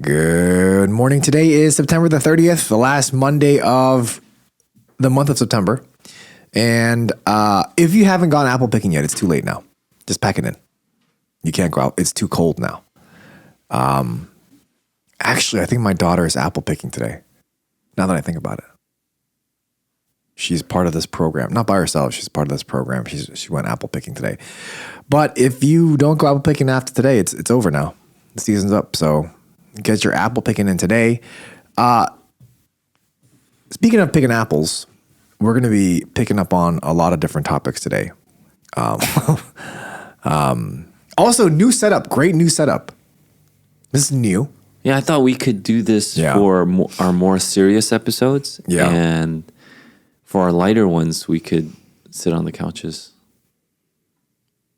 Good morning. Today is September the 30th, the last Monday of the month of September. And if you haven't gone apple picking yet, it's too late now. Just pack it in. You can't go out. It's too cold now. Actually, I think my daughter is apple picking today, now that I think about it. She's part of this program. Not by herself. She's part of this program. She went apple picking today. But if you don't go apple picking after today, it's over now. The season's up. So get your apple picking in today. Speaking of picking apples, we're going to be picking up on a lot of different topics today. Also, new setup. Great new setup. This is new. Yeah, I thought we could do this for our more serious episodes. Yeah. And for our lighter ones, we could sit on the couches.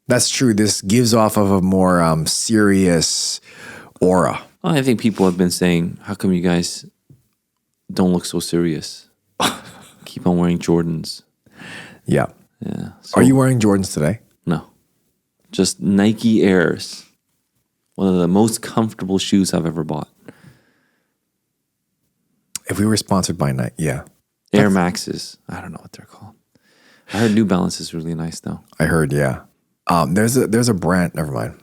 That's true. This gives off of a more serious aura. Well, I think people have been saying, how come you guys don't look so serious? Keep on wearing Jordans. Yeah. Yeah. So, Are you wearing Jordans today? No. Just Nike Airs. One of the most comfortable shoes I've ever bought. If we were sponsored by Nike, yeah. Air Maxes. I don't know what they're called. I heard New Balance is really nice though. I heard, yeah. There's a brand, never mind.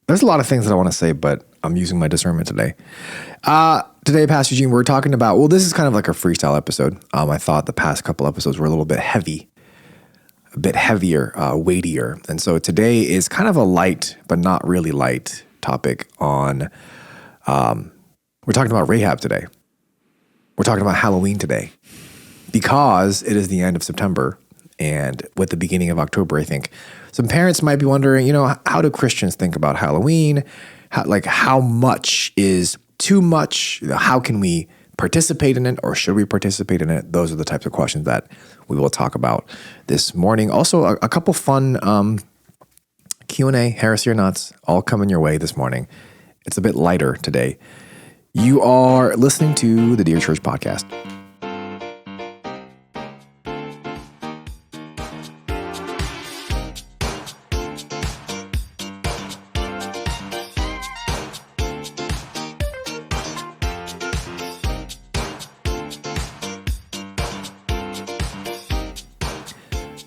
There's a lot of things that I want to say, but I'm using my discernment today. Today, Pastor Eugene, we're talking about, well, this is kind of like a freestyle episode. I thought the past couple episodes were a little bit heavy, a bit heavier, weightier. And so today is kind of a light, but not really light topic on, we're talking about Rahab today. We're talking about Halloween today because it is the end of September and with the beginning of October, I think. Some parents might be wondering, how do Christians think about Halloween? How much is too much? How can we participate in it, or should we participate in it? Those are the types of questions that we will talk about this morning. Also, a couple fun Q&A, heresy or nuts, all coming your way this morning. It's a bit lighter today. You are listening to the Dear Church Podcast.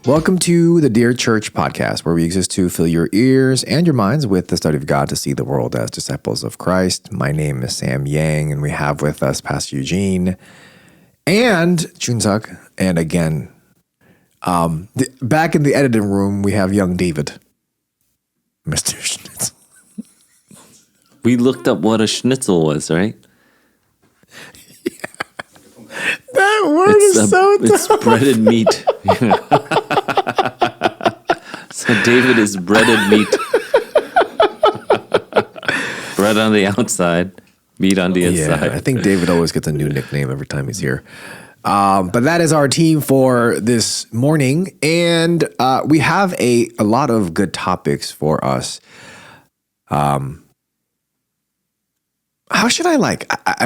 Welcome to the Dear Church Podcast, where we exist to fill your ears and your minds with the study of God to see the world as disciples of Christ. My name is Sam Yang, and we have with us Pastor Eugene and Chunsak. And again, back in the editing room, we have young David, Mr. Schnitzel. We looked up what a schnitzel was, right? That word is so dumb. It's breaded meat. So David is breaded meat. Bread on the outside, meat on the inside. Yeah, I think David always gets a new nickname every time he's here. But that is our team for this morning. And we have a lot of good topics for us. How should I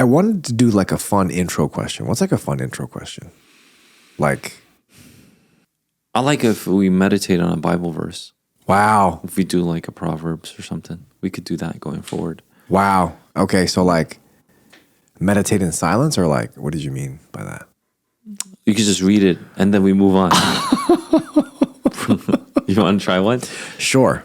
wanted to do a fun intro question. What's a fun intro question? I like if we meditate on a Bible verse. Wow. If we do a Proverbs or something, we could do that going forward. Wow. Okay, so meditate in silence, or what did you mean by that? You could just read it and then we move on. You want to try one? Sure.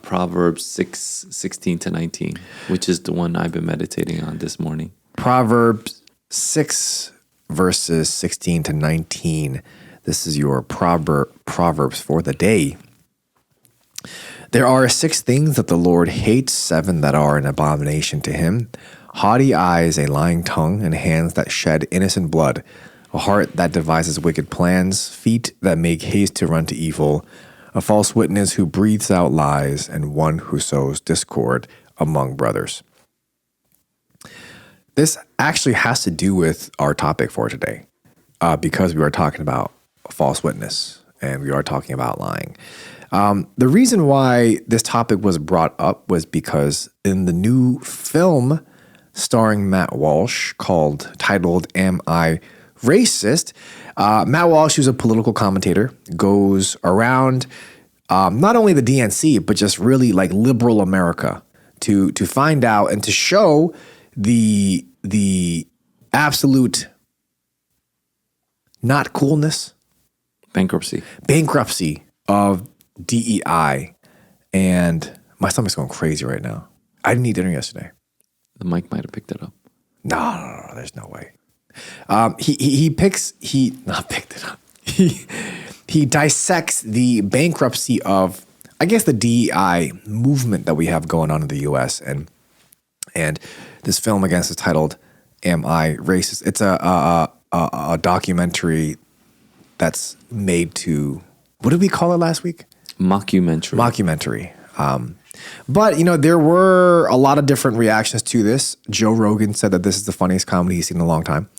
Proverbs 6:16-19, which is the one I've been meditating on this morning. Proverbs 6 verses 16-19. This is your Proverbs for the day. There are 6 things that the Lord hates, 7 that are an abomination to him: haughty eyes, a lying tongue, and hands that shed innocent blood, a heart that devises wicked plans, feet that make haste to run to evil, a false witness who breathes out lies, and one who sows discord among brothers. This actually has to do with our topic for today, because we are talking about a false witness and we are talking about lying. The reason why this topic was brought up was because in the new film starring Matt Walsh titled Am I Racist? Matt Walsh, who's a political commentator, goes around not only the DNC, but just really liberal America to find out and to show the absolute not coolness, bankruptcy of DEI, and my stomach's going crazy right now. I didn't eat dinner yesterday. The mic might have picked it up. No, there's no way. He not picked it up. He dissects the bankruptcy of, I guess, the DEI movement that we have going on in the U.S. and this film, again, is titled "Am I Racist?" It's a documentary that's made to, what did we call it last week? Mockumentary. But, there were a lot of different reactions to this. Joe Rogan said that this is the funniest comedy he's seen in a long time.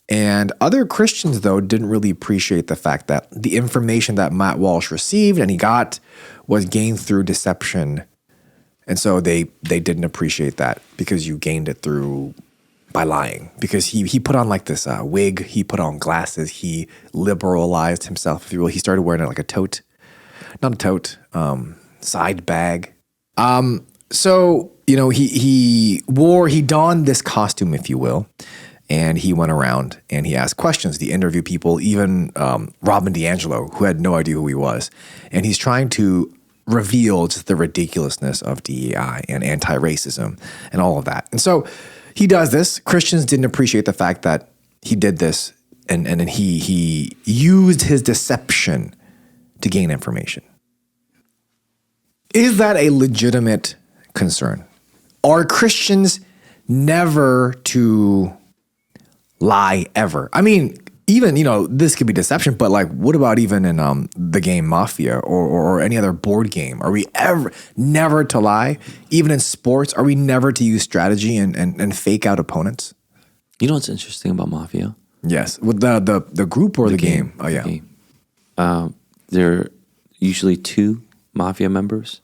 And other Christians, though, didn't really appreciate the fact that the information that Matt Walsh received and he got was gained through deception. And so they didn't appreciate that because you gained it by lying. Because he put on like this wig, he put on glasses, he liberalized himself, if you will. He started wearing it like side bag. So, he donned this costume, if you will, and he went around and he asked questions. He interviewed people, even Robin DiAngelo, who had no idea who he was. And he's trying to reveal just the ridiculousness of DEI and anti-racism and all of that. And so he does this. Christians didn't appreciate the fact that he did this and then he used his deception to gain information. Is that a legitimate concern? Are Christians never to lie ever? I mean, even, this could be deception, but like, what about even in the game Mafia or any other board game? Are we ever never to lie? Even in sports, are we never to use strategy and fake out opponents? You know what's interesting about Mafia? Yes. With the group or the game? Oh, yeah. There are usually 2 Mafia members,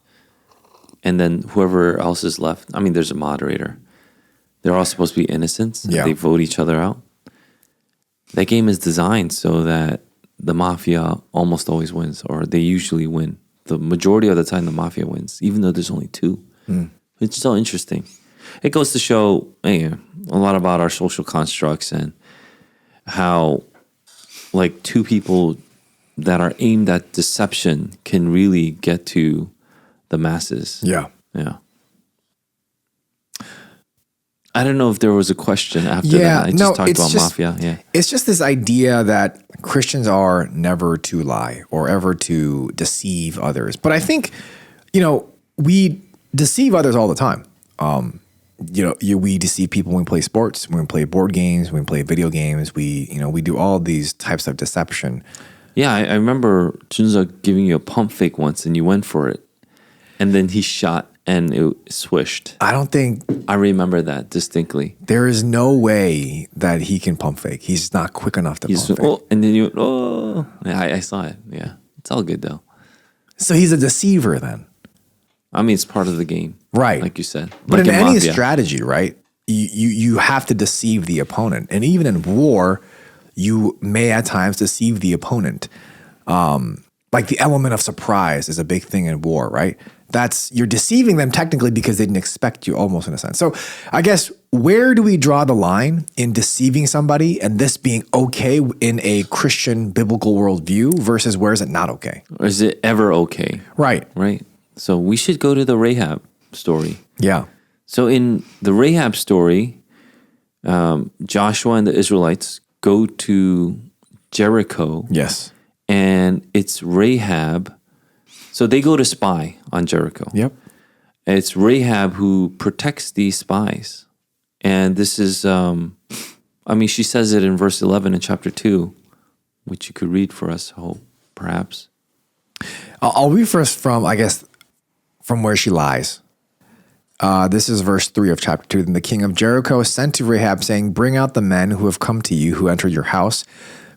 and then whoever else is left. I mean, there's a moderator. They're all supposed to be innocents. Yeah. They vote each other out. That game is designed so that the Mafia almost always wins, or they usually win. The majority of the time, the Mafia wins, even though there's only 2. It's so interesting. It goes to show a lot about our social constructs and how, like, 2 people that are aimed at deception can really get to the masses. Yeah. I don't know if there was a question after that. I just talked about Mafia. Yeah. It's just this idea that Christians are never to lie or ever to deceive others. But I think, we deceive others all the time. We deceive people when we play sports, when we play board games, when we play video games. We do all these types of deception. Yeah, I remember Junza giving you a pump fake once and you went for it. And then he shot and it swished. I remember that distinctly. There is no way that he can pump fake. He's not quick enough to pump fake. Oh, and then you, I saw it. Yeah, it's all good though. So he's a deceiver then. I mean, it's part of the game. Right. Like you said. But like in any Mafia. strategy, right, you have to deceive the opponent. And even in war, you may at times deceive the opponent. Like the element of surprise is a big thing in war, right? You're deceiving them technically because they didn't expect you, almost in a sense. So I guess, where do we draw the line in deceiving somebody and this being okay in a Christian biblical worldview versus where is it not okay? Or is it ever okay? Right. So we should go to the Rahab story. Yeah. So in the Rahab story, Joshua and the Israelites go to Jericho. Yes. And it's Rahab. So they go to spy on Jericho. Yep. And it's Rahab who protects these spies. And this is, she says it in verse 11 in chapter 2, which you could read for us, perhaps. I'll read first from where she lies. This is verse 3 of chapter 2. Then the king of Jericho sent to Rahab, saying, "Bring out the men who have come to you, who entered your house,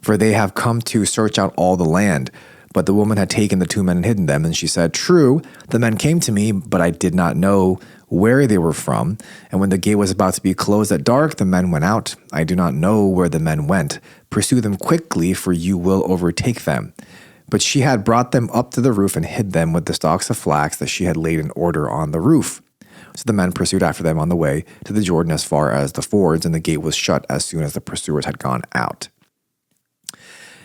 for they have come to search out all the land." But the woman had taken the 2 men and hidden them. And she said, "True, the men came to me, but I did not know where they were from. And when the gate was about to be closed at dark, the men went out. I do not know where the men went. Pursue them quickly, for you will overtake them." But she had brought them up to the roof and hid them with the stalks of flax that she had laid in order on the roof. So the men pursued after them on the way to the Jordan as far as the fords, and the gate was shut as soon as the pursuers had gone out.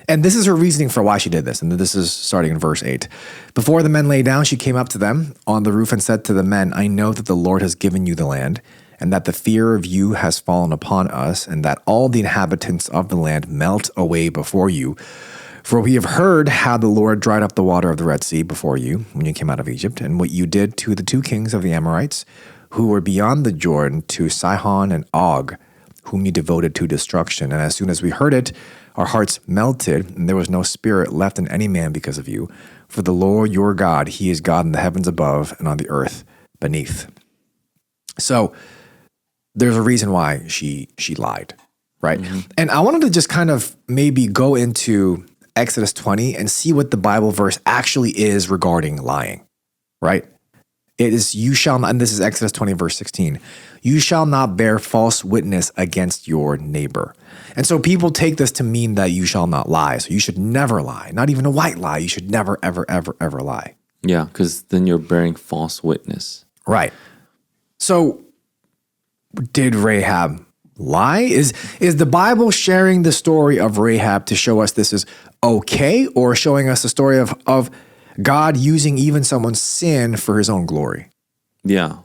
And this is her reasoning for why she did this. And this is starting in verse 8. Before the men lay down, she came up to them on the roof and said to the men, I know that the Lord has given you the land, and that the fear of you has fallen upon us, and that all the inhabitants of the land melt away before you. For we have heard how the Lord dried up the water of the Red Sea before you when you came out of Egypt, and what you did to the 2 kings of the Amorites, who were beyond the Jordan, to Sihon and Og, whom you devoted to destruction. And as soon as we heard it, our hearts melted, and there was no spirit left in any man because of you. For the Lord your God, he is God in the heavens above and on the earth beneath. So there's a reason why she lied, right? And I wanted to just kind of maybe go into Exodus 20 and see what the Bible verse actually is regarding lying, right? It is, you shall not, and this is Exodus 20, verse 16. You shall not bear false witness against your neighbor. And so people take this to mean that you shall not lie. So you should never lie, not even a white lie. You should never, ever, ever, ever lie. Yeah, because then you're bearing false witness. Right. So did Rahab lie? Is the Bible sharing the story of Rahab to show us this is okay, or showing us the story of God using even someone's sin for his own glory? Yeah.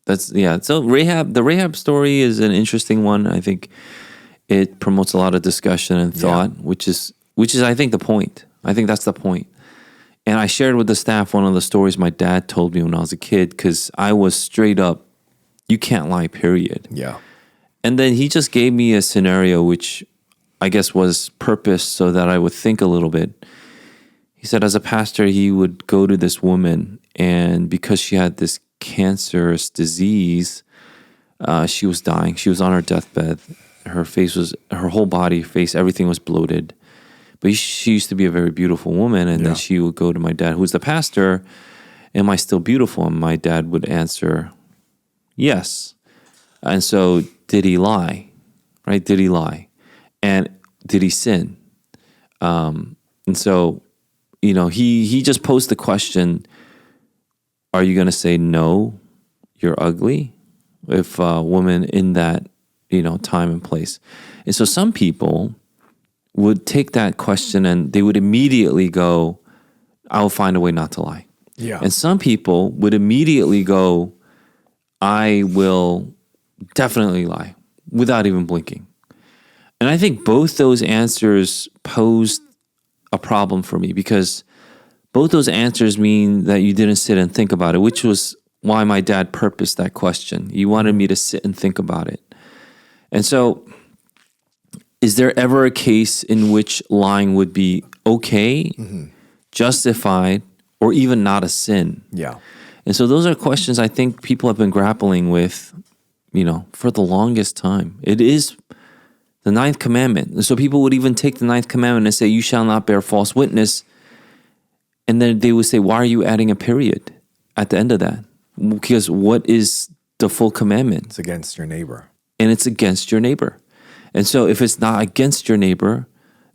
So the Rahab story is an interesting one. I think it promotes a lot of discussion and thought, which is I think the point. I think that's the point. And I shared with the staff one of the stories my dad told me when I was a kid, because I was straight up, you can't lie, period. Yeah. And then he just gave me a scenario which I guess was purposed so that I would think a little bit. He said as a pastor, he would go to this woman, and because she had this cancerous disease, she was dying. She was on her deathbed. Her whole body, face, everything was bloated. But she used to be a very beautiful woman. And then she would go to my dad, who's the pastor, am I still beautiful? And my dad would answer, yes. And so did he lie? Right? Did he lie? And did he sin? And so, he just posed the question, are you going to say, no, you're ugly? If a woman in that, time and place. And so some people would take that question and they would immediately go, I'll find a way not to lie. Yeah. And some people would immediately go, I will definitely lie without even blinking. And I think both those answers posed a problem for me, because both those answers mean that you didn't sit and think about it, which was why my dad purposed that question. He wanted me to sit and think about it. And so, is there ever a case in which lying would be okay, justified, or even not a sin? Yeah. And so those are questions I think people have been grappling with, for the longest time. It is the 9th commandment. And so people would even take the 9th commandment and say, you shall not bear false witness. And then they would say, why are you adding a period at the end of that? Because what is the full commandment? It's against your neighbor. And it's against your neighbor. And so if it's not against your neighbor,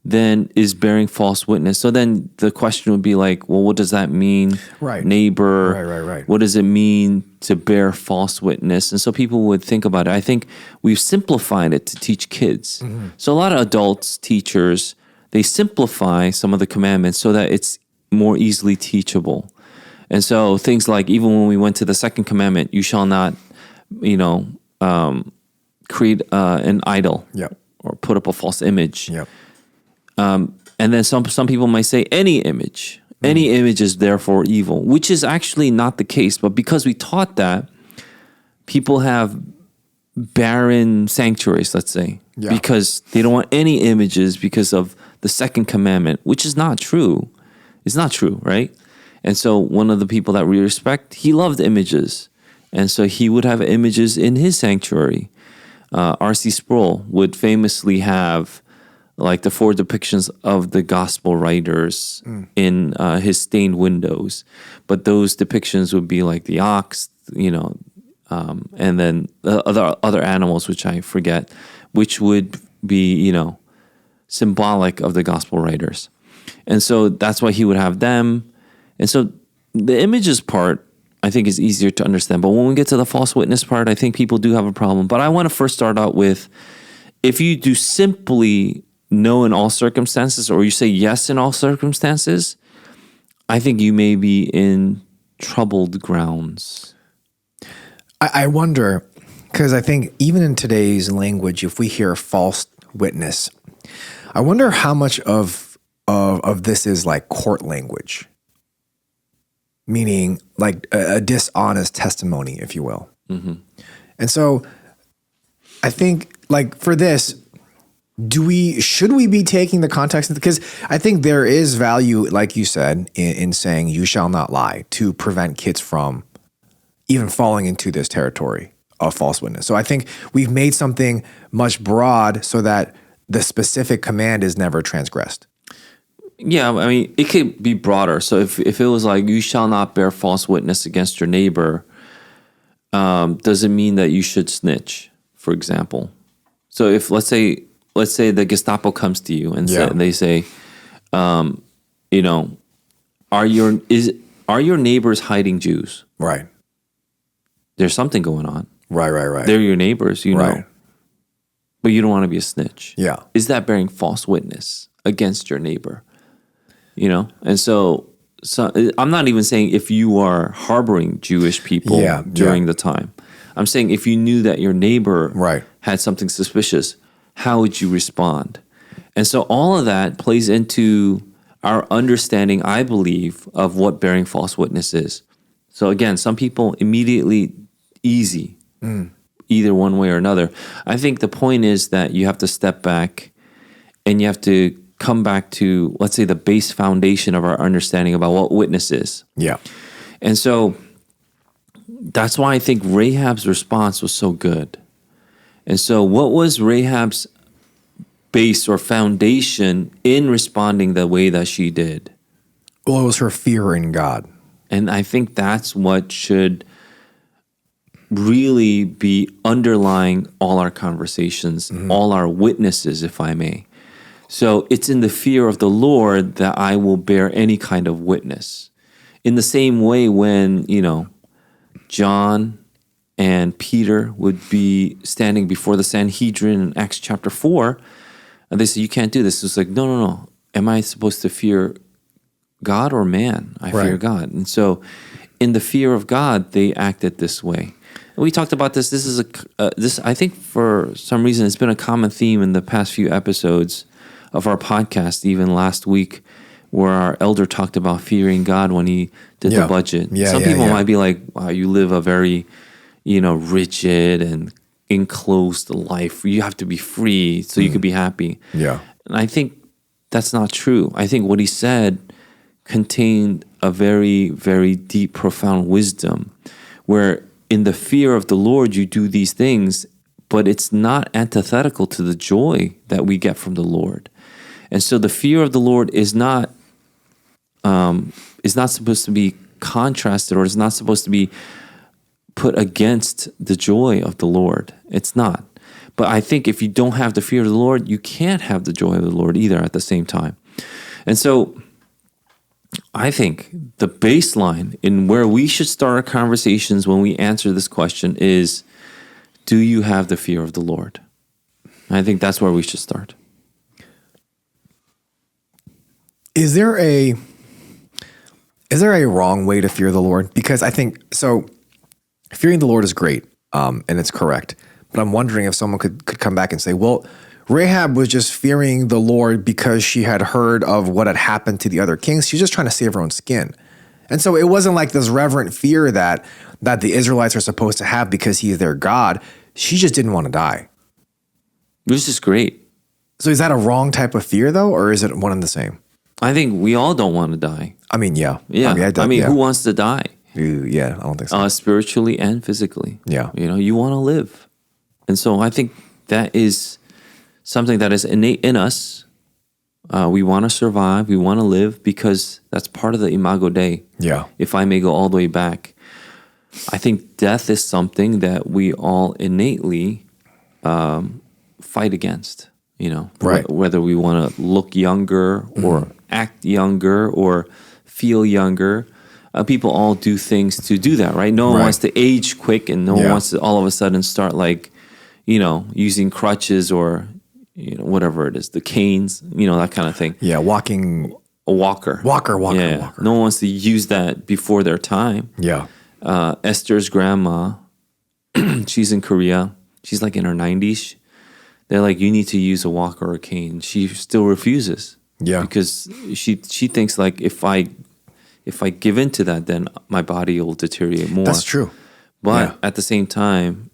then is bearing false witness. So then the question would be like, well, what does that mean? Right. Neighbor. Right. What does it mean to bear false witness? And so people would think about it. I think we've simplified it to teach kids. So a lot of adults, teachers, they simplify some of the commandments so that it's more easily teachable. And so things like, even when we went to the 2nd commandment, you shall not, create an idol, or put up a false image. And then some people might say any image is therefore evil, which is actually not the case. But because we taught that, people have barren sanctuaries, let's say, because they don't want any images because of the 2nd commandment, which is not true. It's not true, right? And so one of the people that we respect, he loved images. And so he would have images in his sanctuary. R.C. Sproul would famously have like the 4 depictions of the gospel writers in his stained windows. But those depictions would be like the ox, and then the other animals, which I forget, which would be, symbolic of the gospel writers. And so that's why he would have them. And so the images part, I think is easier to understand. But when we get to the false witness part, I think people do have a problem. But I want to first start out with, if you do simply no in all circumstances, or you say yes in all circumstances, I think you may be in troubled grounds. I wonder, because I think even in today's language, if we hear false witness, I wonder how much of this is like court language, meaning like a dishonest testimony, if you will. And so I think like for this, should we be taking the context? Because I think there is value, like you said, in saying you shall not lie to prevent kids from even falling into this territory of false witness. So I think we've made something much broad so that the specific command is never transgressed. Yeah, I mean, it could be broader. So if it was like, you shall not bear false witness against your neighbor, does it mean that you should snitch, for example? So if let's say the Gestapo comes to you and they say, you know, are your neighbors hiding Jews? Right. There's something going on. Right. They're your neighbors, you know, but you don't want to be a snitch. Yeah. Is that bearing false witness against your neighbor? You know, and so I'm not even saying if you are harboring Jewish people during the time. I'm saying if you knew that your neighbor had something suspicious, how would you respond? And so all of that plays into our understanding, I believe, of what bearing false witness is. So again, some people immediately easy, either one way or another. I think the point is that you have to step back and you have to come back to, let's say, the base foundation of our understanding about what witness is. Yeah. And so that's why I think Rahab's response was so good. And so what was Rahab's base or foundation in responding the way that she did? Well, it was her fear in God. And I think that's what should really be underlying all our conversations, all our witnesses, if I may. So it's in the fear of the Lord that I will bear any kind of witness. In the same way when, you know, John and Peter would be standing before the Sanhedrin in Acts chapter 4, and they say, you can't do this. It's like, no. Am I supposed to fear God or man? I fear God. And so in the fear of God, they acted this way. And we talked about this. This is this, I think for some reason, it's been a common theme in the past few episodes of our podcast, even last week, where our elder talked about fearing God when he did the budget. Some people might be like, wow, you live a very, you know, rigid and enclosed life. You have to be free so you could be happy. Yeah. And I think that's not true. I think what he said contained a very, very deep, profound wisdom where in the fear of the Lord, you do these things, but it's not antithetical to the joy that we get from the Lord. And so the fear of the Lord is not supposed to be contrasted, or is not supposed to be put against the joy of the Lord. It's not. But I think if you don't have the fear of the Lord, you can't have the joy of the Lord either at the same time. And so I think the baseline in where we should start our conversations when we answer this question is, do you have the fear of the Lord? And I think that's where we should start. Is there a wrong way to fear the Lord? Because I think, so fearing the Lord is great, and it's correct. But I'm wondering if someone could come back and say, well, Rahab was just fearing the Lord because she had heard of what had happened to the other kings. She's just trying to save her own skin. And so it wasn't like this reverent fear that the Israelites are supposed to have because he is their God. She just didn't want to die. It was just great. So is that a wrong type of fear, though, or is it one and the same? I think we all don't want to die. I mean, yeah. Yeah. I mean, who wants to die? Yeah, I don't think so. Spiritually and physically. Yeah. You know, you want to live. And so I think that is something that is innate in us. We want to survive. We want to live because that's part of the Imago Dei. Yeah. If I may go all the way back, I think death is something that we all innately fight against. You know, right. Whether we want to look younger or act younger or feel younger. people all do things to do that, right? No one Right. wants to age quick, and no one Yeah. wants to all of a sudden start like, using crutches or, whatever it is, the canes, that kind of thing. Yeah, walking. A walker. Walker. Yeah. No one wants to use that before their time. Yeah. Esther's grandma, she's in Korea. She's like in her 90s. They're like, you need to use a walker or a cane. She still refuses. Yeah. Because she thinks like if I give in to that, then my body will deteriorate more. That's true. But Yeah. at the same time,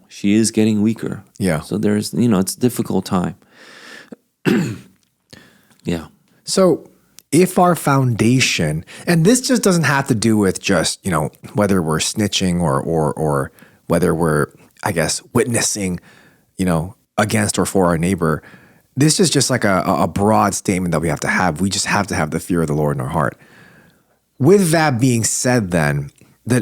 she is getting weaker. Yeah. So there's, it's a difficult time. Yeah. So if our foundation, and this just doesn't have to do with just, whether we're snitching or whether we're, I guess, witnessing, against or for our neighbor. This is just like a broad statement that we have to have. We just have to have the fear of the Lord in our heart. With that being said, then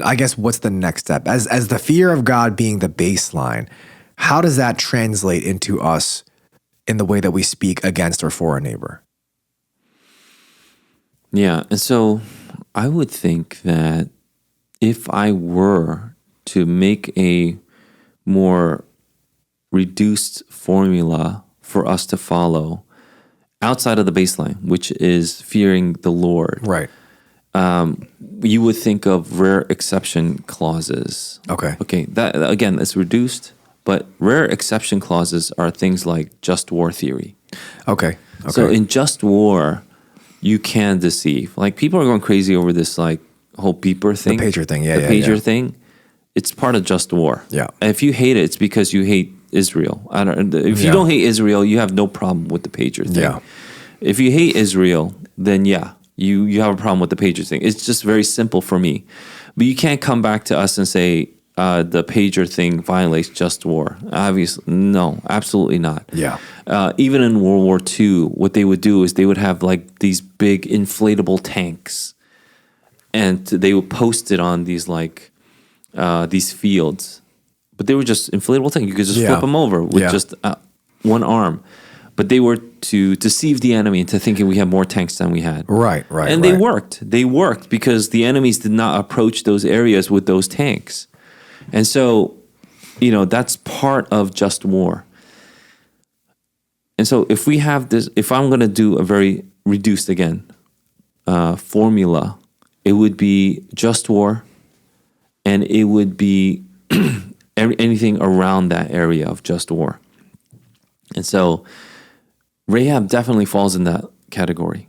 I guess what's the next step? As the fear of God being the baseline, how does that translate into us in the way that we speak against or for our neighbor? Yeah. And so I would think that if I were to make a more reduced formula for us to follow outside of the baseline, which is fearing the Lord, Right. you would think of rare exception clauses. Okay. That again, it's reduced, but rare exception clauses are things like just war theory. Okay. So in just war, you can deceive. Like people are going crazy over this like whole beeper thing. pager thing, yeah, The yeah, pager yeah. thing. It's part of just war. Yeah. And if you hate it, it's because you hate Israel. If you Yeah. don't hate Israel, you have no problem with the pager thing. Yeah. If you hate Israel, then yeah, you have a problem with the pager thing. It's just very simple for me. But you can't come back to us and say the pager thing violates just war. Obviously, no, absolutely not. Yeah. Even in World War II, what they would do is they would have like these big inflatable tanks, and they would post it on these like these fields. But they were just inflatable tanks. You could just Yeah. flip them over with Yeah. just one arm. But they were to deceive the enemy into thinking we had more tanks than we had. Right. And they worked. They worked because the enemies did not approach those areas with those tanks. And so, that's part of just war. And so if we have this, if I'm going to do a very reduced again formula, it would be just war, and it would be anything around that area of just war. And so Rahab definitely falls in that category.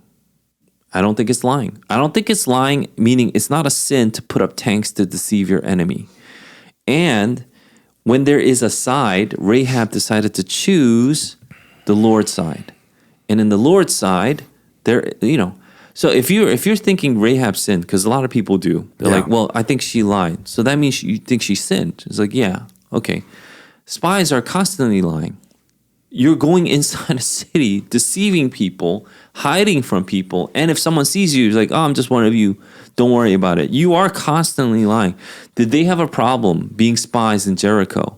I don't think it's lying. I don't think it's lying, meaning it's not a sin to put up tanks to deceive your enemy. And when there is a side, Rahab decided to choose the Lord's side. And in the Lord's side, so if you're thinking Rahab sinned, because a lot of people do, they're Yeah. like, well, I think she lied. So that means you think she sinned. It's like, yeah, okay. Spies are constantly lying. You're going inside a city, deceiving people, hiding from people. And if someone sees you, it's like, oh, I'm just one of you. Don't worry about it. You are constantly lying. Did they have a problem being spies in Jericho?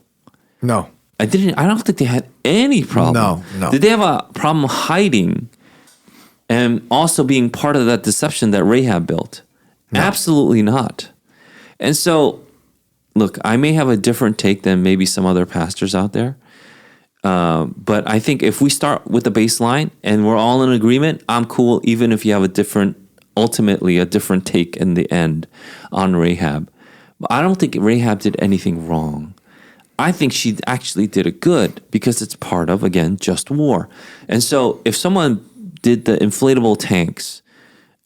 No. I don't think they had any problem. No. Did they have a problem hiding and also being part of that deception that Rahab built? No. Absolutely not. And so, look, I may have a different take than maybe some other pastors out there. But I think if we start with the baseline and we're all in agreement, I'm cool, even if you have ultimately a different take in the end on Rahab. But I don't think Rahab did anything wrong. I think she actually did it good because it's part of, again, just war. And so if someone did the inflatable tanks,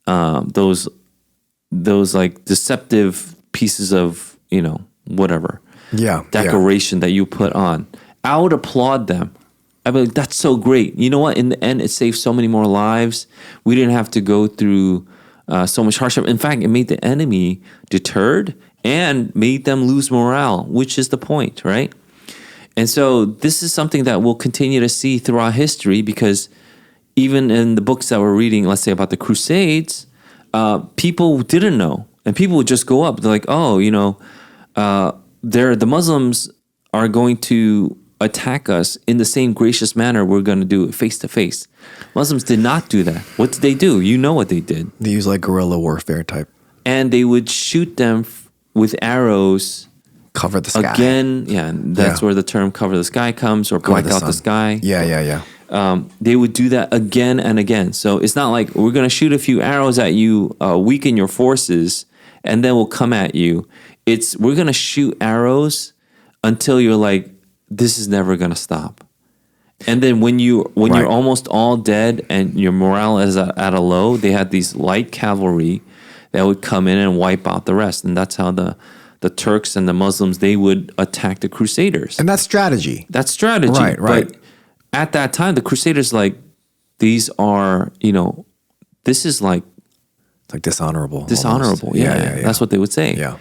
those like deceptive pieces of, whatever, decoration that you put on, I would applaud them. I'd be like, that's so great. You know what? In the end, it saved so many more lives. We didn't have to go through so much hardship. In fact, it made the enemy deterred and made them lose morale, which is the point, right? And so this is something that we'll continue to see throughout history, because even in the books that we're reading, let's say about the Crusades, people didn't know. And people would just go up. They're like, oh, the Muslims are going to attack us in the same gracious manner we're going to do it face to face. Muslims did not do that. What did they do? You know what they did. They use like guerrilla warfare type. and they would shoot them with arrows Cover the sky. again. Yeah, that's Yeah. where the term "cover the sky" comes, or black out the sun. sky. Yeah. They would do that again and again. So it's not like we're going to shoot a few arrows at you, weaken your forces, and then we'll come at you. It's we're going to shoot arrows until you're like, this is never going to stop. And then when you're almost all dead and your morale is at a low, they had these light cavalry that would come in and wipe out the rest. And that's how the Turks and the Muslims, they would attack the Crusaders. And that's strategy. That's strategy. Right. But at that time, the Crusaders, like, these are, this is like It's like dishonorable. dishonorable. almost. Yeah. That's what they would say. Yeah.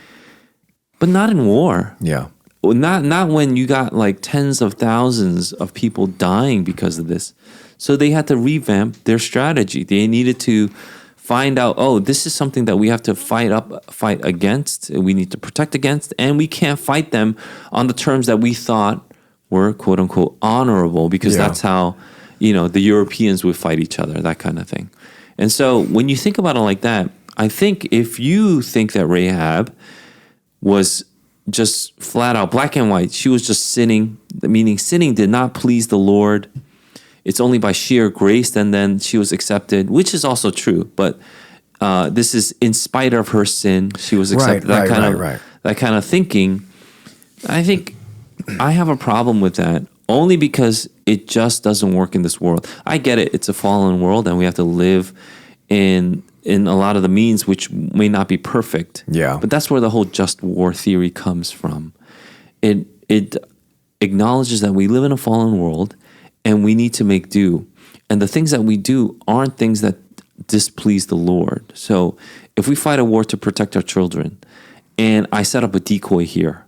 But not in war. Yeah. Well, not when you got like tens of thousands of people dying because of this. So they had to revamp their strategy. They needed to find out, this is something that we have to fight against, we need to protect against, and we can't fight them on the terms that we thought were quote unquote honorable, because Yeah. that's how, the Europeans would fight each other, that kind of thing. And so when you think about it like that, I think if you think that Rahab was just flat out black and white, she was just sinning, meaning sinning did not please the Lord. It's only by sheer grace and then she was accepted, which is also true. But this is in spite of her sin, she was accepted. Right. That kind of thinking. I think I have a problem with that, only because it just doesn't work in this world. I get it; it's a fallen world, and we have to live in a lot of the means which may not be perfect. Yeah. But that's where the whole just war theory comes from. It acknowledges that we live in a fallen world and we need to make do. And the things that we do aren't things that displease the Lord. So if we fight a war to protect our children and I set up a decoy here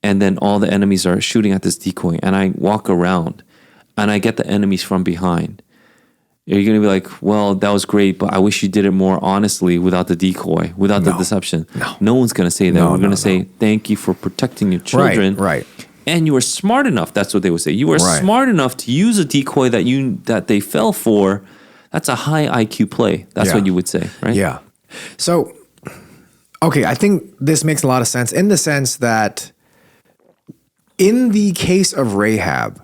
and then all the enemies are shooting at this decoy and I walk around and I get the enemies from behind, you're going to be like, well, that was great, but I wish you did it more honestly without the decoy, without the deception. No one's going to say that. We're going to say, thank you for protecting your children. Right. And you were smart enough. That's what they would say. You were smart enough to use a decoy that they fell for. That's a high IQ play. That's what you would say, right? Yeah. So, okay, I think this makes a lot of sense in the sense that in the case of Rahab,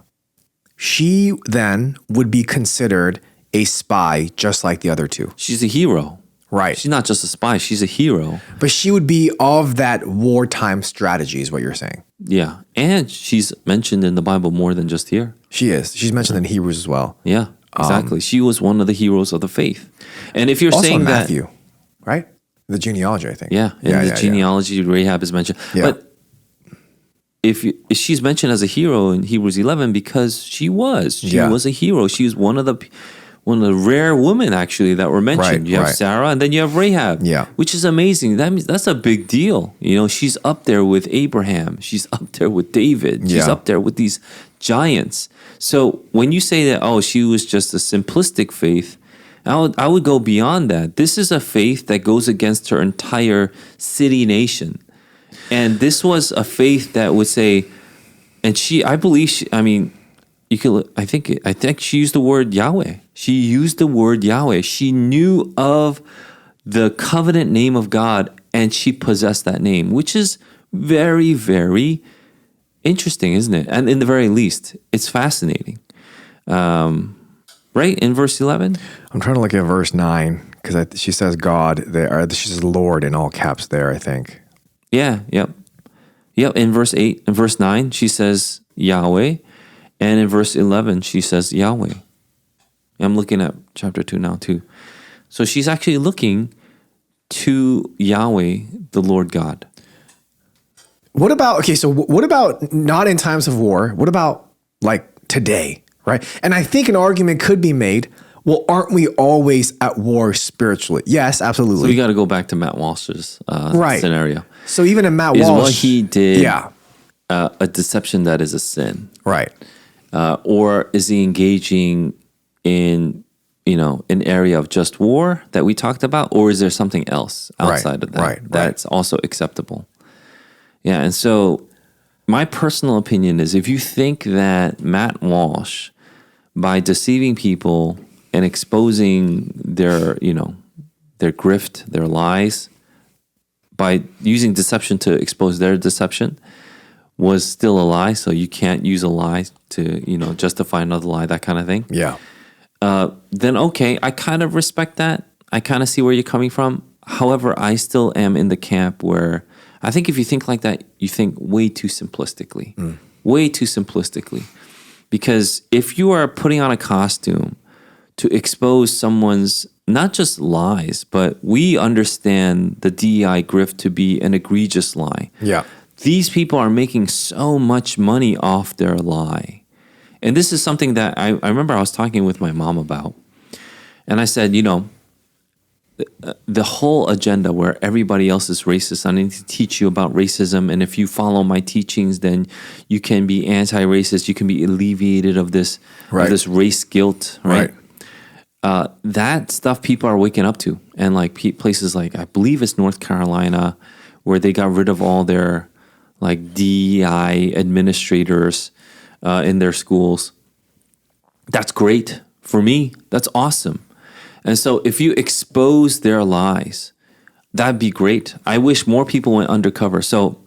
she then would be considered a spy just like the other two. She's a hero. Right. She's not just a spy. She's a hero. But she would be of that wartime strategy is what you're saying. Yeah. And she's mentioned in the Bible more than just here. She is. She's mentioned in Hebrews as well. Yeah, exactly. She was one of the heroes of the faith. And if you're Also saying Matthew, right? The genealogy, I think. Yeah, in the genealogy, Rahab is mentioned. Yeah. But if she's mentioned as a hero in Hebrews 11 because she was a hero. She was one of the rare women actually that were mentioned. Right, you have Sarah and then you have Rahab. Yeah. Which is amazing. That means that's a big deal. She's up there with Abraham. She's up there with David. She's up there with these giants. So when you say that, she was just a simplistic faith, I would go beyond that. This is a faith that goes against her entire city nation. And this was a faith that would say, and I think she used the word Yahweh. She used the word Yahweh. She knew of the covenant name of God and she possessed that name, which is very, very interesting, isn't it? And in the very least, it's fascinating. Right? In verse 11? I'm trying to look at verse 9 because she says God there. She says Lord in all caps there, I think. Yeah, yep. In verse 8 and verse 9, she says Yahweh. And in verse 11, she says Yahweh. I'm looking at chapter 2 now too. So she's actually looking to Yahweh, the Lord God. What about not in times of war? What about like today, right? And I think an argument could be made, well, aren't we always at war spiritually? Yes, absolutely. So we got to go back to Matt Walsh's scenario. So even in Matt Walsh, Walsh, what he did a deception that is a sin, right? Or is he engaging in an area of just war that we talked about, or is there something else outside of that that's also acceptable? Yeah, and so my personal opinion is if you think that Matt Walsh, by deceiving people and exposing their grift, their lies, by using deception to expose their deception was still a lie. So you can't use a lie to, justify another lie, that kind of thing. Yeah. Then okay, I kind of respect that. I kind of see where you're coming from. However, I still am in the camp where I think if you think like that, you think way too simplistically. Way too simplistically. Because if you are putting on a costume to expose someone's not just lies, but we understand the DEI grift to be an egregious lie. Yeah. These people are making so much money off their lie. And this is something that I remember I was talking with my mom about. And I said, the whole agenda where everybody else is racist, I need to teach you about racism. And if you follow my teachings, then you can be anti-racist. You can be alleviated of this, right. of this race guilt, right? That stuff people are waking up to. And like places like, I believe it's North Carolina, where they got rid of all their like DEI administrators in their schools. That's great. For me, that's awesome. And so if you expose their lies, that'd be great. I wish more people went undercover. So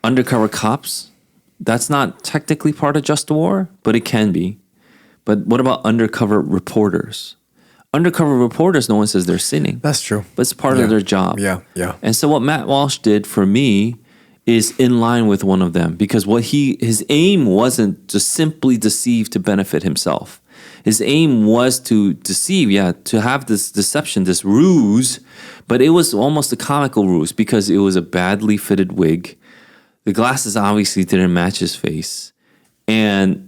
undercover cops, that's not technically part of Just War, but it can be. But what about undercover reporters? Undercover reporters, no one says they're sinning. That's true. But it's part of their job. Yeah, yeah. And so what Matt Walsh did for me is in line with one of them, because his aim wasn't to simply deceive to benefit himself. His aim was to deceive, to have this deception, this ruse, but it was almost a comical ruse because it was a badly fitted wig. The glasses obviously didn't match his face. And,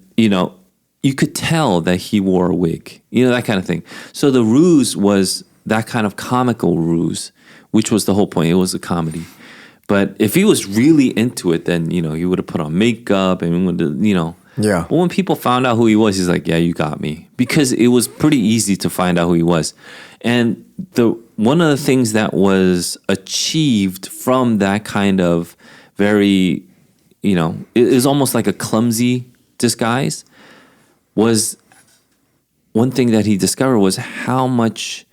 you could tell that he wore a wig, that kind of thing. So the ruse was that kind of comical ruse, which was the whole point. It was a comedy. But if he was really into it, then, he would have put on makeup and, Yeah. But when people found out who he was, he's like, yeah, you got me. Because it was pretty easy to find out who he was. And one of the things that was achieved from that kind of very, it is almost like a clumsy disguise, was one thing that he discovered was how much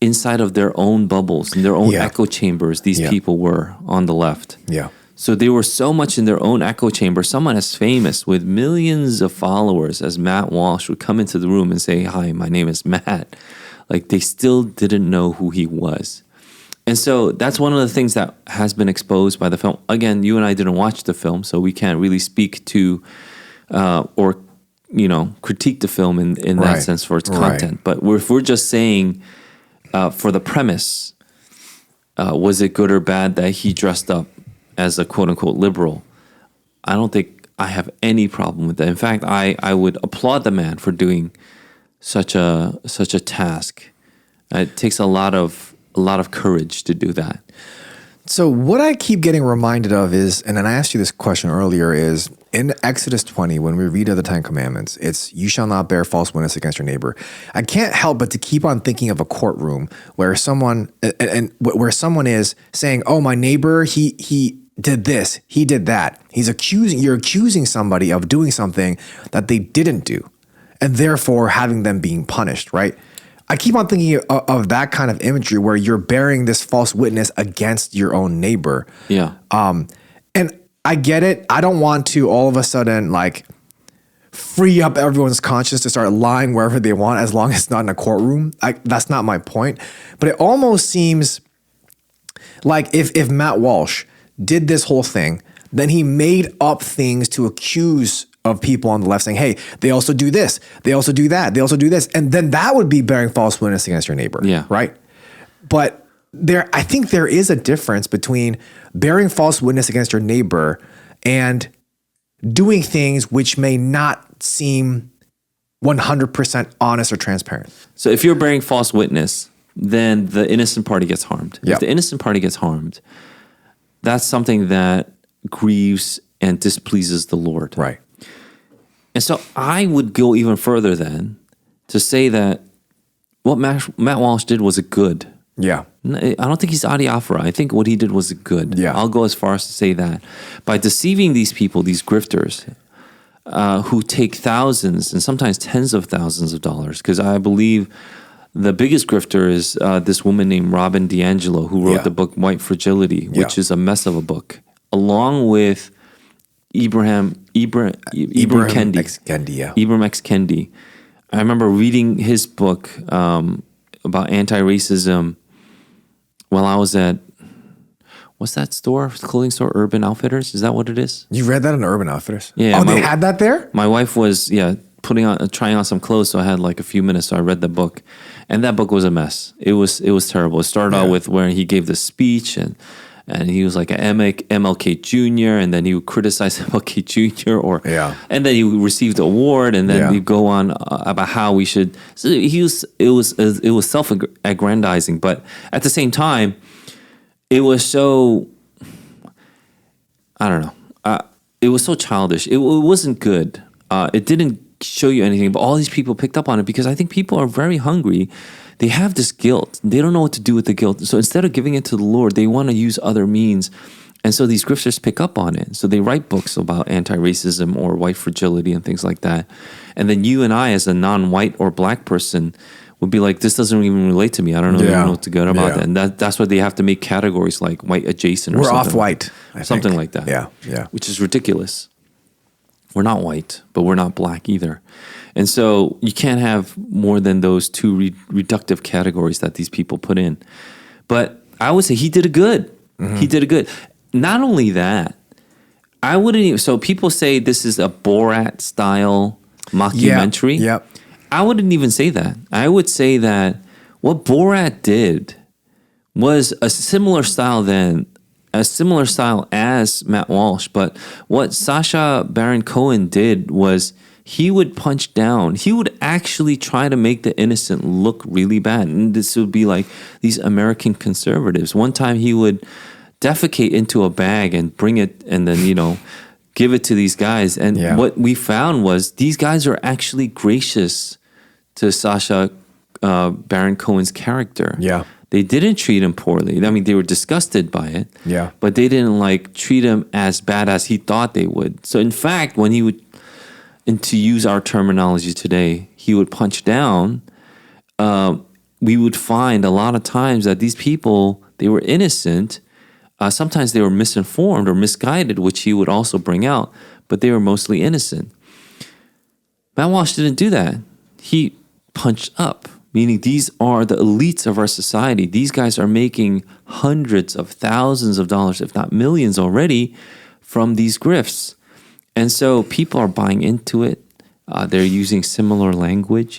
inside of their own bubbles and their own echo chambers these people were on the left. Yeah. So they were so much in their own echo chamber. Someone as famous with millions of followers as Matt Walsh would come into the room and say, hi, my name is Matt. Like they still didn't know who he was. And so that's one of the things that has been exposed by the film. Again, you and I didn't watch the film, so we can't really speak to or critique the film in that sense for its content. But if we're just saying for the premise, was it good or bad that he dressed up as a quote-unquote liberal? I don't think I have any problem with that. In fact, I would applaud the man for doing such a task. It takes a lot of courage to do that. So what I keep getting reminded of is, and then I asked you this question earlier, is in Exodus 20, when we read of the 10 Commandments, it's you shall not bear false witness against your neighbor. I can't help but to keep on thinking of a courtroom where someone is saying, oh, my neighbor, he did this, he did that. You're accusing somebody of doing something that they didn't do, and therefore having them being punished, right? I keep on thinking of that kind of imagery where you're bearing this false witness against your own neighbor. Yeah. And I get it. I don't want to all of a sudden like free up everyone's conscience to start lying wherever they want as long as it's not in a courtroom. That's not my point. But it almost seems like if Matt Walsh did this whole thing, then he made up things to accuse of people on the left saying, hey, they also do this, they also do that, they also do this. And then that would be bearing false witness against your neighbor. Yeah. Right? But I think there is a difference between bearing false witness against your neighbor and doing things which may not seem 100% honest or transparent. So if you're bearing false witness, then the innocent party gets harmed. Yep. If the innocent party gets harmed, that's something that grieves and displeases the Lord. Right. And so I would go even further then to say that what Matt Walsh did was a good. Yeah. I don't think he's adiaphora. I think what he did was good. Yeah. I'll go as far as to say that. By deceiving these people, these grifters, who take thousands and sometimes tens of thousands of dollars, because I believe the biggest grifter is this woman named Robin DiAngelo, who wrote Yeah. the book White Fragility, which Yeah. is a mess of a book, along with Ibram Kendi. X. Kendi, yeah. Ibram X. Kendi. I remember reading his book about anti-racism while I was at, what's that store? Clothing store, Urban Outfitters? Is that what it is? You read that in Urban Outfitters? Yeah, Oh, they my- had that there? My wife was, trying on some clothes, so I had like a few minutes, so I read the book. And that book was a mess. It was terrible. It started out with where he gave the speech and he was like an MLK Jr. and then he would criticize MLK Jr. And then he received the award and then Yeah. he'd go on about how we should. So it was self-aggrandizing, but at the same time, it was so, I don't know. It was so childish. It wasn't good. It didn't show you anything, but all these people picked up on it because I think people are very hungry. They have this guilt. They don't know what to do with the guilt. So instead of giving it to the Lord, they want to use other means. And so these grifters pick up on it. So they write books about anti-racism or white fragility and things like that. And then you and I, as a non-white or black person, would be like, this doesn't even relate to me. I don't know, even know what to get about that. And that's why they have to make categories like white adjacent or We're something. off-white, I Something think. like that. Yeah, yeah. Which is ridiculous. We're not white, but we're not black either. And so you can't have more than those two reductive categories that these people put in. But I would say he did it good. He did it good. Not only that, I wouldn't even, so people say this is a Borat style mockumentary. Yep. I wouldn't even say that. I would say that what Borat did was a similar style as Matt Walsh, but what Sacha Baron Cohen did was he would punch down. He would actually try to make the innocent look really bad. And this would be like these American conservatives. One time he would defecate into a bag and bring it and then, give it to these guys. And what we found was these guys are actually gracious to Sacha Baron Cohen's character. Yeah. They didn't treat him poorly. I mean, they were disgusted by it. Yeah. But they didn't treat him as bad as he thought they would. So in fact, when he would, and to use our terminology today, he would punch down, we would find a lot of times that these people, they were innocent. Sometimes they were misinformed or misguided, which he would also bring out, but they were mostly innocent. Matt Walsh didn't do that. He punched up, meaning these are the elites of our society. These guys are making hundreds of thousands of dollars, if not millions already, from these grifts. And so people are buying into it. They're using similar language,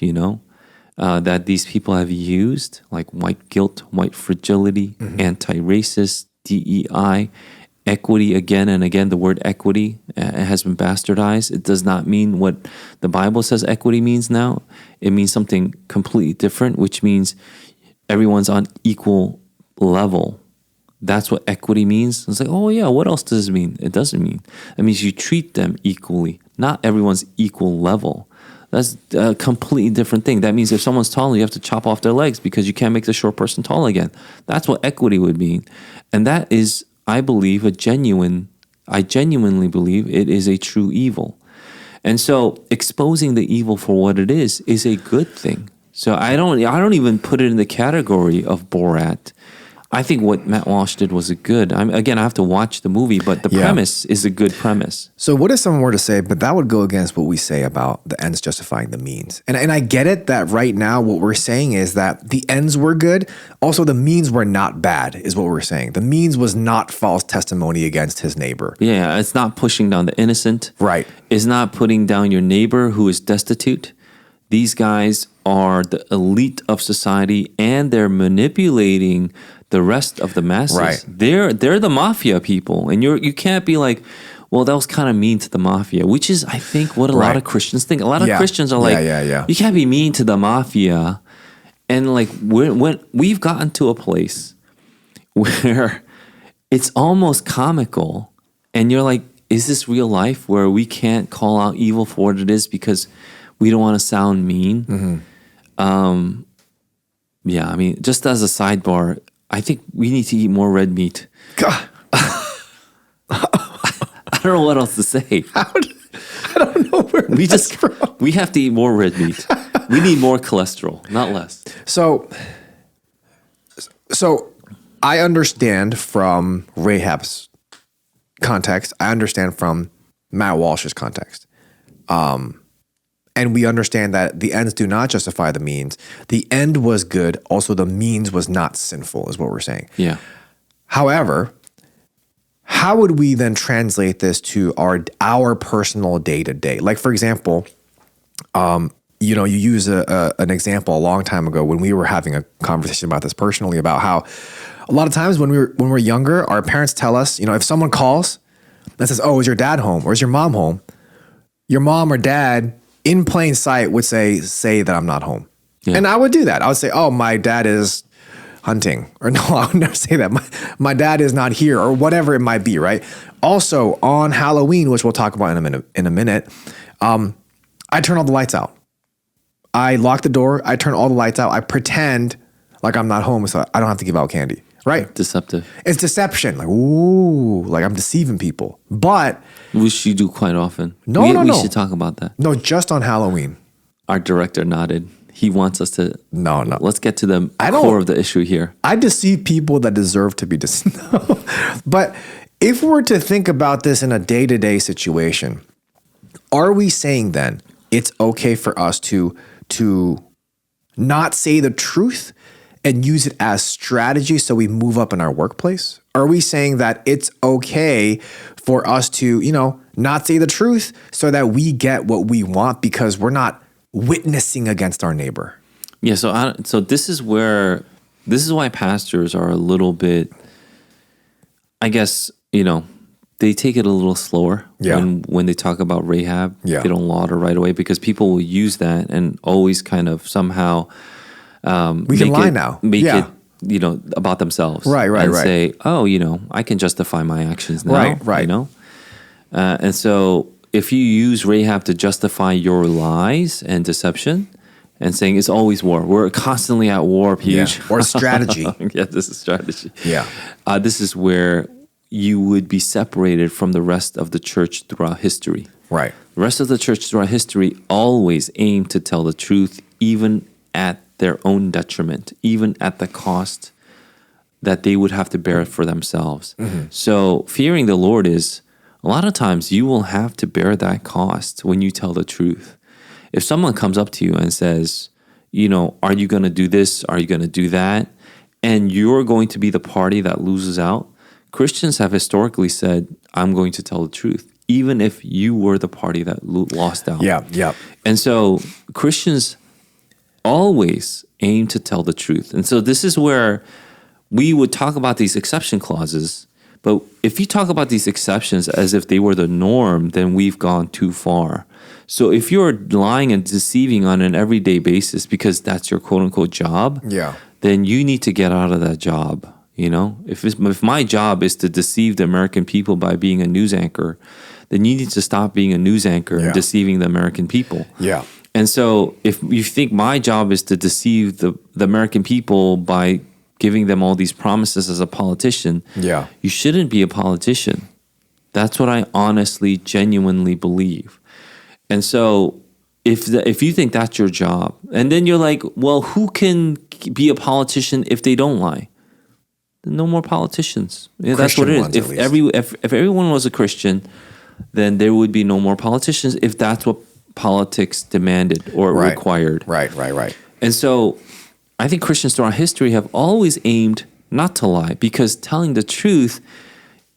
that these people have used, like white guilt, white fragility, anti-racist, DEI, equity. Again and again, the word equity has been bastardized. It does not mean what the Bible says equity means now. It means something completely different, which means everyone's on equal level. That's what equity means. It's like, oh yeah, what else does it mean? It doesn't mean. It means you treat them equally. Not everyone's equal level. That's a completely different thing. That means if someone's tall, you have to chop off their legs because you can't make the short person tall again. That's what equity would mean. And that is, I believe, I genuinely believe it is a true evil. And so exposing the evil for what it is a good thing. So I don't even put it in the category of Borat. I think what Matt Walsh did was a good. I have to watch the movie, but the premise is a good premise. So what if someone were to say, but that would go against what we say about the ends justifying the means? And I get it that right now what we're saying is that the ends were good. Also, the means were not bad is what we're saying. The means was not false testimony against his neighbor. Yeah, it's not pushing down the innocent. Right. It's not putting down your neighbor who is destitute. These guys are the elite of society and they're manipulating the rest of the masses. Right. They're the mafia people. And you can't be like, well, that was kind of mean to the mafia, which is, I think, what a lot of Christians think. A lot of Christians are like, you can't be mean to the mafia. And when we've gotten to a place where it's almost comical and you're like, is this real life where we can't call out evil for what it is because we don't want to sound mean? Yeah, I mean, just as a sidebar, I think we need to eat more red meat. God. I don't know what else to say. I don't know where We have to eat more red meat. We need more cholesterol, not less. So I understand from Rahab's context. I understand from Matt Walsh's context. And we understand that the ends do not justify the means. The end was good. Also, the means was not sinful, is what we're saying. Yeah. However, how would we then translate this to our personal day to day? Like, for example, you use an example a long time ago when we were having a conversation about this personally, about how a lot of times when we're younger, our parents tell us, if someone calls and says, "Oh, is your dad home or is your mom home?" Your mom or dad, in plain sight, would say that I'm not home. Yeah. And I would do that. I would say, "Oh, my dad is hunting," or no, I would never say that. My dad is not here, or whatever it might be, right? Also, on Halloween, which we'll talk about in a minute, I turn all the lights out. I lock the door. I turn all the lights out. I pretend like I'm not home, so I don't have to give out candy, right? Deceptive. It's deception. Like, ooh, like I'm deceiving people. But which you do quite often. No. We should talk about that. No, just on Halloween. Our director nodded. He wants us to. No. Let's get to the core of the issue here. I deceive people that deserve to be deceived. No. But if we're to think about this in a day-to-day situation, are we saying then it's okay for us to not say the truth and use it as strategy so we move up in our workplace? Are we saying that it's okay for us to, not say the truth so that we get what we want because we're not witnessing against our neighbor? Yeah, so this is why pastors are a little bit, I guess, they take it a little slower when they talk about Rahab. Yeah. They don't laud her right away because people will use that and always kind of somehow we can lie now. Make it about themselves. Right. And say, "Oh, I can justify my actions now." Right. And so if you use Rahab to justify your lies and deception and saying it's always war. We're constantly at war, Piyush. Yeah. Or strategy. Yeah, this is strategy. Yeah. This is where you would be separated from the rest of the church throughout history. Right. The rest of the church throughout history always aim to tell the truth, even at their own detriment, even at the cost that they would have to bear for themselves. Mm-hmm. So fearing the Lord is, a lot of times you will have to bear that cost when you tell the truth. If someone comes up to you and says, are you going to do this? Are you going to do that? And you're going to be the party that loses out. Christians have historically said, I'm going to tell the truth, even if you were the party that lost out. Yeah. And so Christians always aim to tell the truth. And so this is where we would talk about these exception clauses. But if you talk about these exceptions as if they were the norm, then we've gone too far. So if you're lying and deceiving on an everyday basis because that's your quote unquote job, then you need to get out of that job. If my job is to deceive the American people by being a news anchor, then you need to stop being a news anchor and deceiving the American people. Yeah. And so if you think my job is to deceive the American people by giving them all these promises as a politician, you shouldn't be a politician. That's what I honestly, genuinely believe. And so if you think that's your job, and then you're like, well, who can be a politician if they don't lie? No more politicians. That's what it is. If everyone was a Christian, then there would be no more politicians if that's what politics demanded or required. Right. And so I think Christians throughout history have always aimed not to lie because telling the truth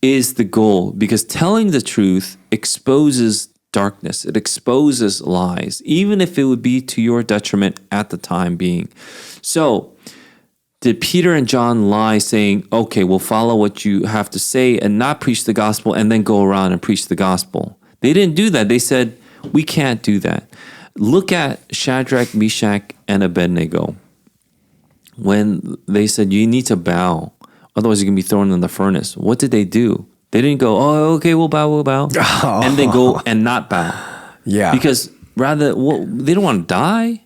is the goal. Because telling the truth exposes darkness. It exposes lies, even if it would be to your detriment at the time being. So did Peter and John lie saying, okay, we'll follow what you have to say and not preach the gospel and then go around and preach the gospel? They didn't do that. They said, we can't do that. Look at Shadrach, Meshach, and Abednego. When they said, you need to bow, otherwise you're going to be thrown in the furnace. What did they do? They didn't go, oh, okay, we'll bow. And then go and not bow. Yeah. Because they don't want to die.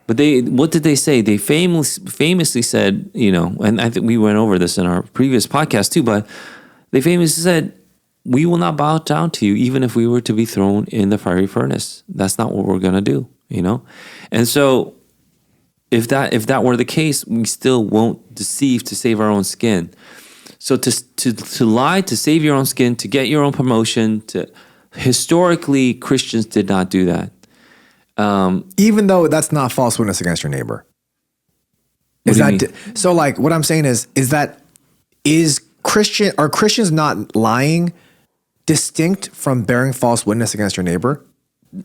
But what did they say? They famously said, and I think we went over this in our previous podcast too, but they famously said, we will not bow down to you even if we were to be thrown in the fiery furnace. That's not what we're going to do. you know? And so if that were the case, we still won't deceive to save our own skin. So to lie, to save your own skin, to get your own promotion, historically, Christians did not do that. Even though that's not false witness against your neighbor. So like what I'm saying is are Christians not lying distinct from bearing false witness against your neighbor?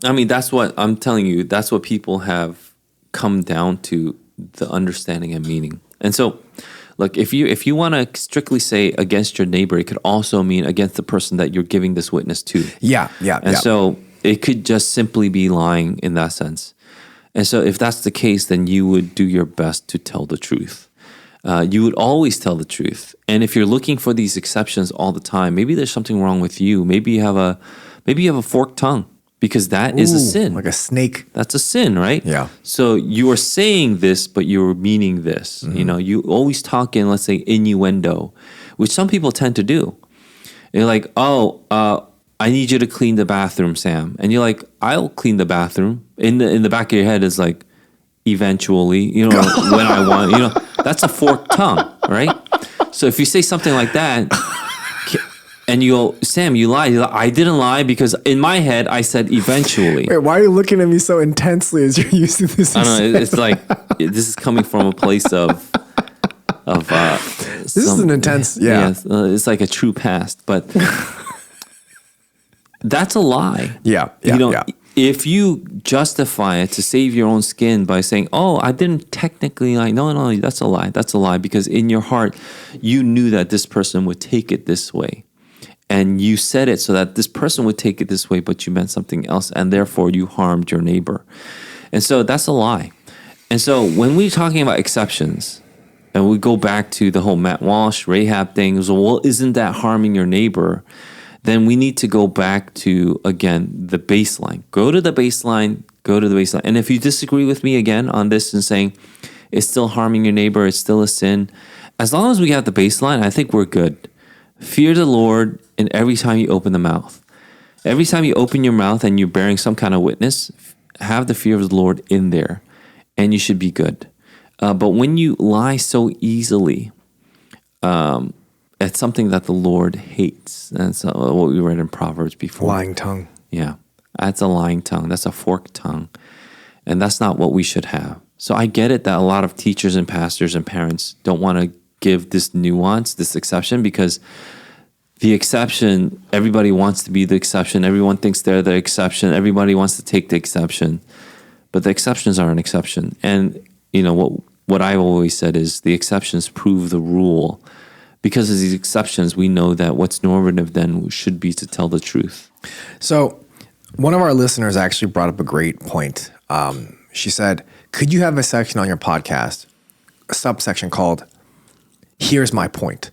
I mean, that's what I'm telling you. That's what people have come down to, the understanding and meaning. And so, look, if you want to strictly say against your neighbor, it could also mean against the person that you're giving this witness to. Yeah. And so it could just simply be lying in that sense. And so if that's the case, then you would do your best to tell the truth. You would always tell the truth. And if you're looking for these exceptions all the time, maybe there's something wrong with you. Maybe you have a forked tongue, because that is a sin. Like a snake. That's a sin, right? Yeah. So you are saying this, but you're meaning this. Mm-hmm. You know, you always talk in, let's say, innuendo, which some people tend to do. You're like, I need you to clean the bathroom, Sam. And you're like, I'll clean the bathroom. In the back of your head is like, eventually, you know, when I want, you know, that's a forked tongue, right? So if you say something like that, and you go, Sam, you lied. You're like, I didn't lie, because in my head I said eventually. Wait, why are you looking at me so intensely as you're using this? I don't know. It's like this is coming from a place of. This is an intense. Yeah. It's like a true past, but that's a lie. Yeah. You know, if you justify it to save your own skin by saying, "Oh, I didn't technically lie," no, that's a lie. That's a lie, because in your heart you knew that this person would take it this way. And you said it so that this person would take it this way, but you meant something else, and therefore you harmed your neighbor. And so that's a lie. And so when we're talking about exceptions, and we go back to the whole Matt Walsh, Rahab thing, so, well, isn't that harming your neighbor? Then we need to go back to, again, the baseline. Go to the baseline. And if you disagree with me again on this and saying it's still harming your neighbor, it's still a sin, as long as we have the baseline, I think we're good. Fear the Lord in every time you open the mouth. Every time you open your mouth and you're bearing some kind of witness, have the fear of the Lord in there, and you should be good. But when you lie so easily, it's something that the Lord hates. That's what we read in Proverbs before. Lying tongue. Yeah, that's a lying tongue. That's a forked tongue. And that's not what we should have. So I get it that a lot of teachers and pastors and parents don't want to give this nuance, this exception, because the exception, everybody wants to be the exception. Everyone thinks they're the exception. Everybody wants to take the exception. But the exceptions are an exception. And, you know, what I've always said is the exceptions prove the rule. Because of these exceptions, we know that what's normative then should be to tell the truth. So one of our listeners actually brought up a great point. She said, could you have a section on your podcast, a subsection called Here's My Point?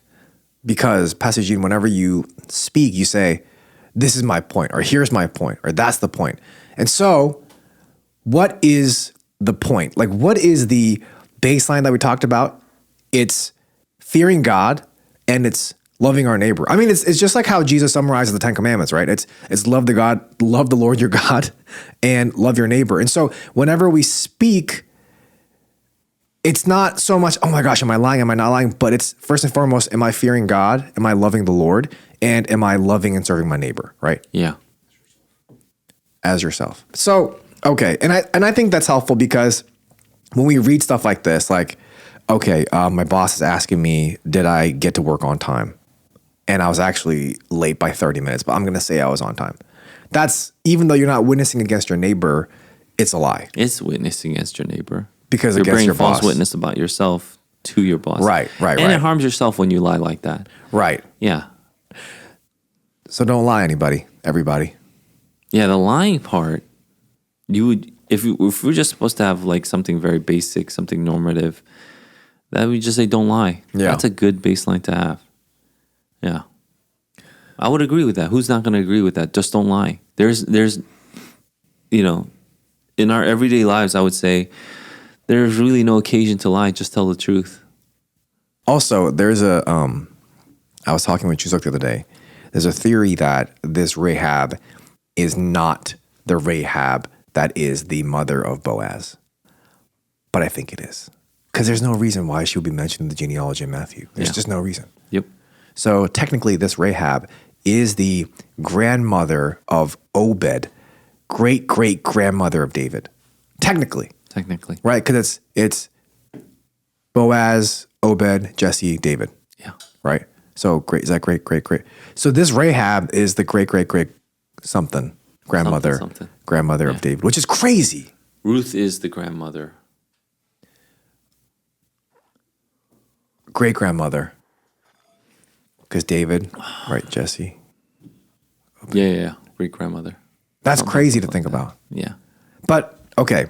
Because Pastor Gene, whenever you speak, you say, this is my point, or here's my point, or that's the point. And so what is the point? Like, what is the baseline that we talked about? It's fearing God, and it's loving our neighbor. I mean, it's just like how Jesus summarizes the 10 Commandments, right? It's love the Lord your God, and love your neighbor. And so whenever we speak, it's not so much, oh my gosh, am I lying? Am I not lying? But it's first and foremost, am I fearing God? Am I loving the Lord? And am I loving and serving my neighbor, right? Yeah. As yourself. So, okay. And I think that's helpful, because when we read stuff like this, like, okay, my boss is asking me, did I get to work on time? And I was actually late by 30 minutes, but I'm going to say I was on time. That's, even though you're not witnessing against your neighbor, it's a lie. It's witnessing against your neighbor. Because you're against your bringing false boss. witness about yourself to your boss. Right. And it harms yourself when you lie like that. Right. Yeah. So don't lie, everybody. Yeah, the lying part, you would, if we're just supposed to have like something very basic, something normative, that we just say don't lie. Yeah. That's a good baseline to have. Yeah. I would agree with that. Who's not going to agree with that? Just don't lie. There's, you know, in our everyday lives, I would say there's really no occasion to lie. Just tell the truth. Also, there's I was talking with Chuzuk the other day. There's a theory that this Rahab is not the Rahab that is the mother of Boaz. But I think it is. Because there's no reason why she would be mentioned in the genealogy of Matthew. There's just no reason. Yep. So technically, this Rahab is the grandmother of Obed, great-great-grandmother of David. Technically. Right? Because it's Boaz, Obed, Jesse, David. Yeah. Right? So great. Is that great? So this Rahab is the great-great-great something grandmother of David, which is crazy. Ruth is the grandmother. Great-grandmother. Because David, right, Jesse. Yeah. Great-grandmother. That's crazy to think about. Yeah. But, okay.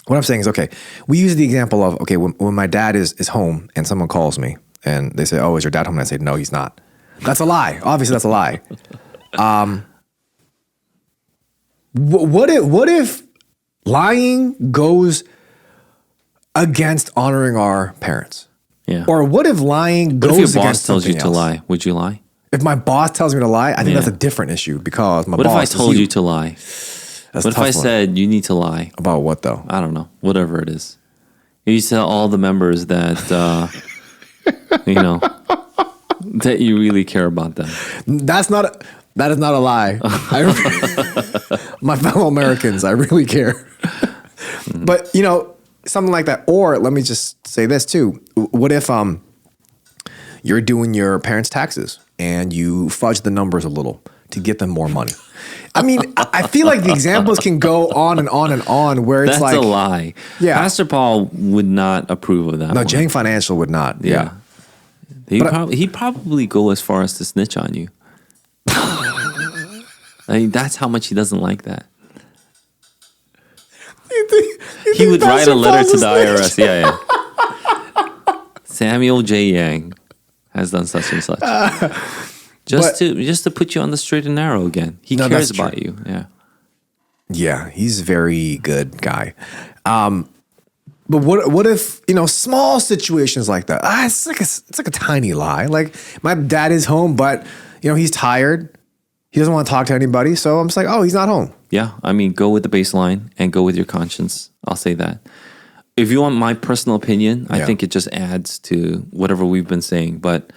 What I'm saying is, okay, we use the example of, okay, when my dad is home and someone calls me and they say, oh, is your dad home? And I say, no, he's not. That's a lie. Obviously, that's a lie. What if lying goes against honoring our parents? Yeah. Or what if lying goes What if your boss against tells you something to else? lie? Would you lie? If my boss tells me to lie, I think that's a Yeah. different issue because my What if boss I told you to lie? That's What if a tough I one. said you need to lie? About what though? I don't know. Whatever it is. You tell all the members that, that you really care about them. That is not a lie. My fellow Americans, I really care. But something like that. Or let me just say this too. What if you're doing your parents' taxes and you fudge the numbers a little to get them more money? I mean, I feel like the examples can go on and on and on where it's That's like a lie. Yeah. Pastor Paul would not approve of that. No, one. Jang Financial would not. Yeah. He'd probably go as far as to snitch on you. I mean, that's how much he doesn't like that. He would write a letter to the IRS. Yeah. Samuel J. Yang has done such and such. Just to put you on the straight and narrow again. He cares that's true. about you. Yeah. Yeah, he's a very good guy. But what if small situations like that? It's like a tiny lie. Like my dad is home, but he's tired. He doesn't want to talk to anybody, so I'm just like, oh, he's not home. Yeah. I mean, go with the baseline and go with your conscience. I'll say that. If you want my personal opinion, I think it just adds to whatever we've been saying. But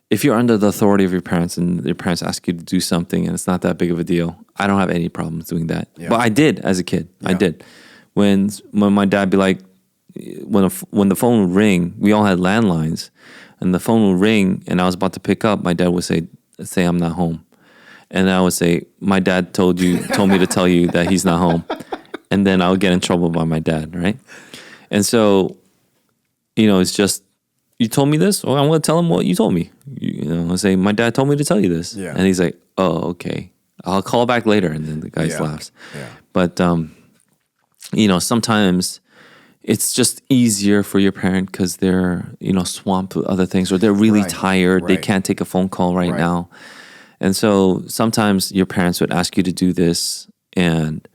if you're under the authority of your parents and your parents ask you to do something and it's not that big of a deal, I don't have any problems doing that. Yeah. But I did as a kid. Yeah. I did. When my dad be like, when the phone would ring, we all had landlines, and the phone would ring and I was about to pick up, my dad would say I'm not home. And I would say, my dad told me to tell you that he's not home. And then I would get in trouble by my dad, right? And so, it's just, you told me this? Well, I'm going to tell him what you told me. I say, my dad told me to tell you this. Yeah. And he's like, oh, okay. I'll call back later. And then the guy laughs. Yeah. But, sometimes it's just easier for your parent because they're, swamped with other things or they're really tired. They can't take a phone call right now. And so sometimes your parents would ask you to do this. And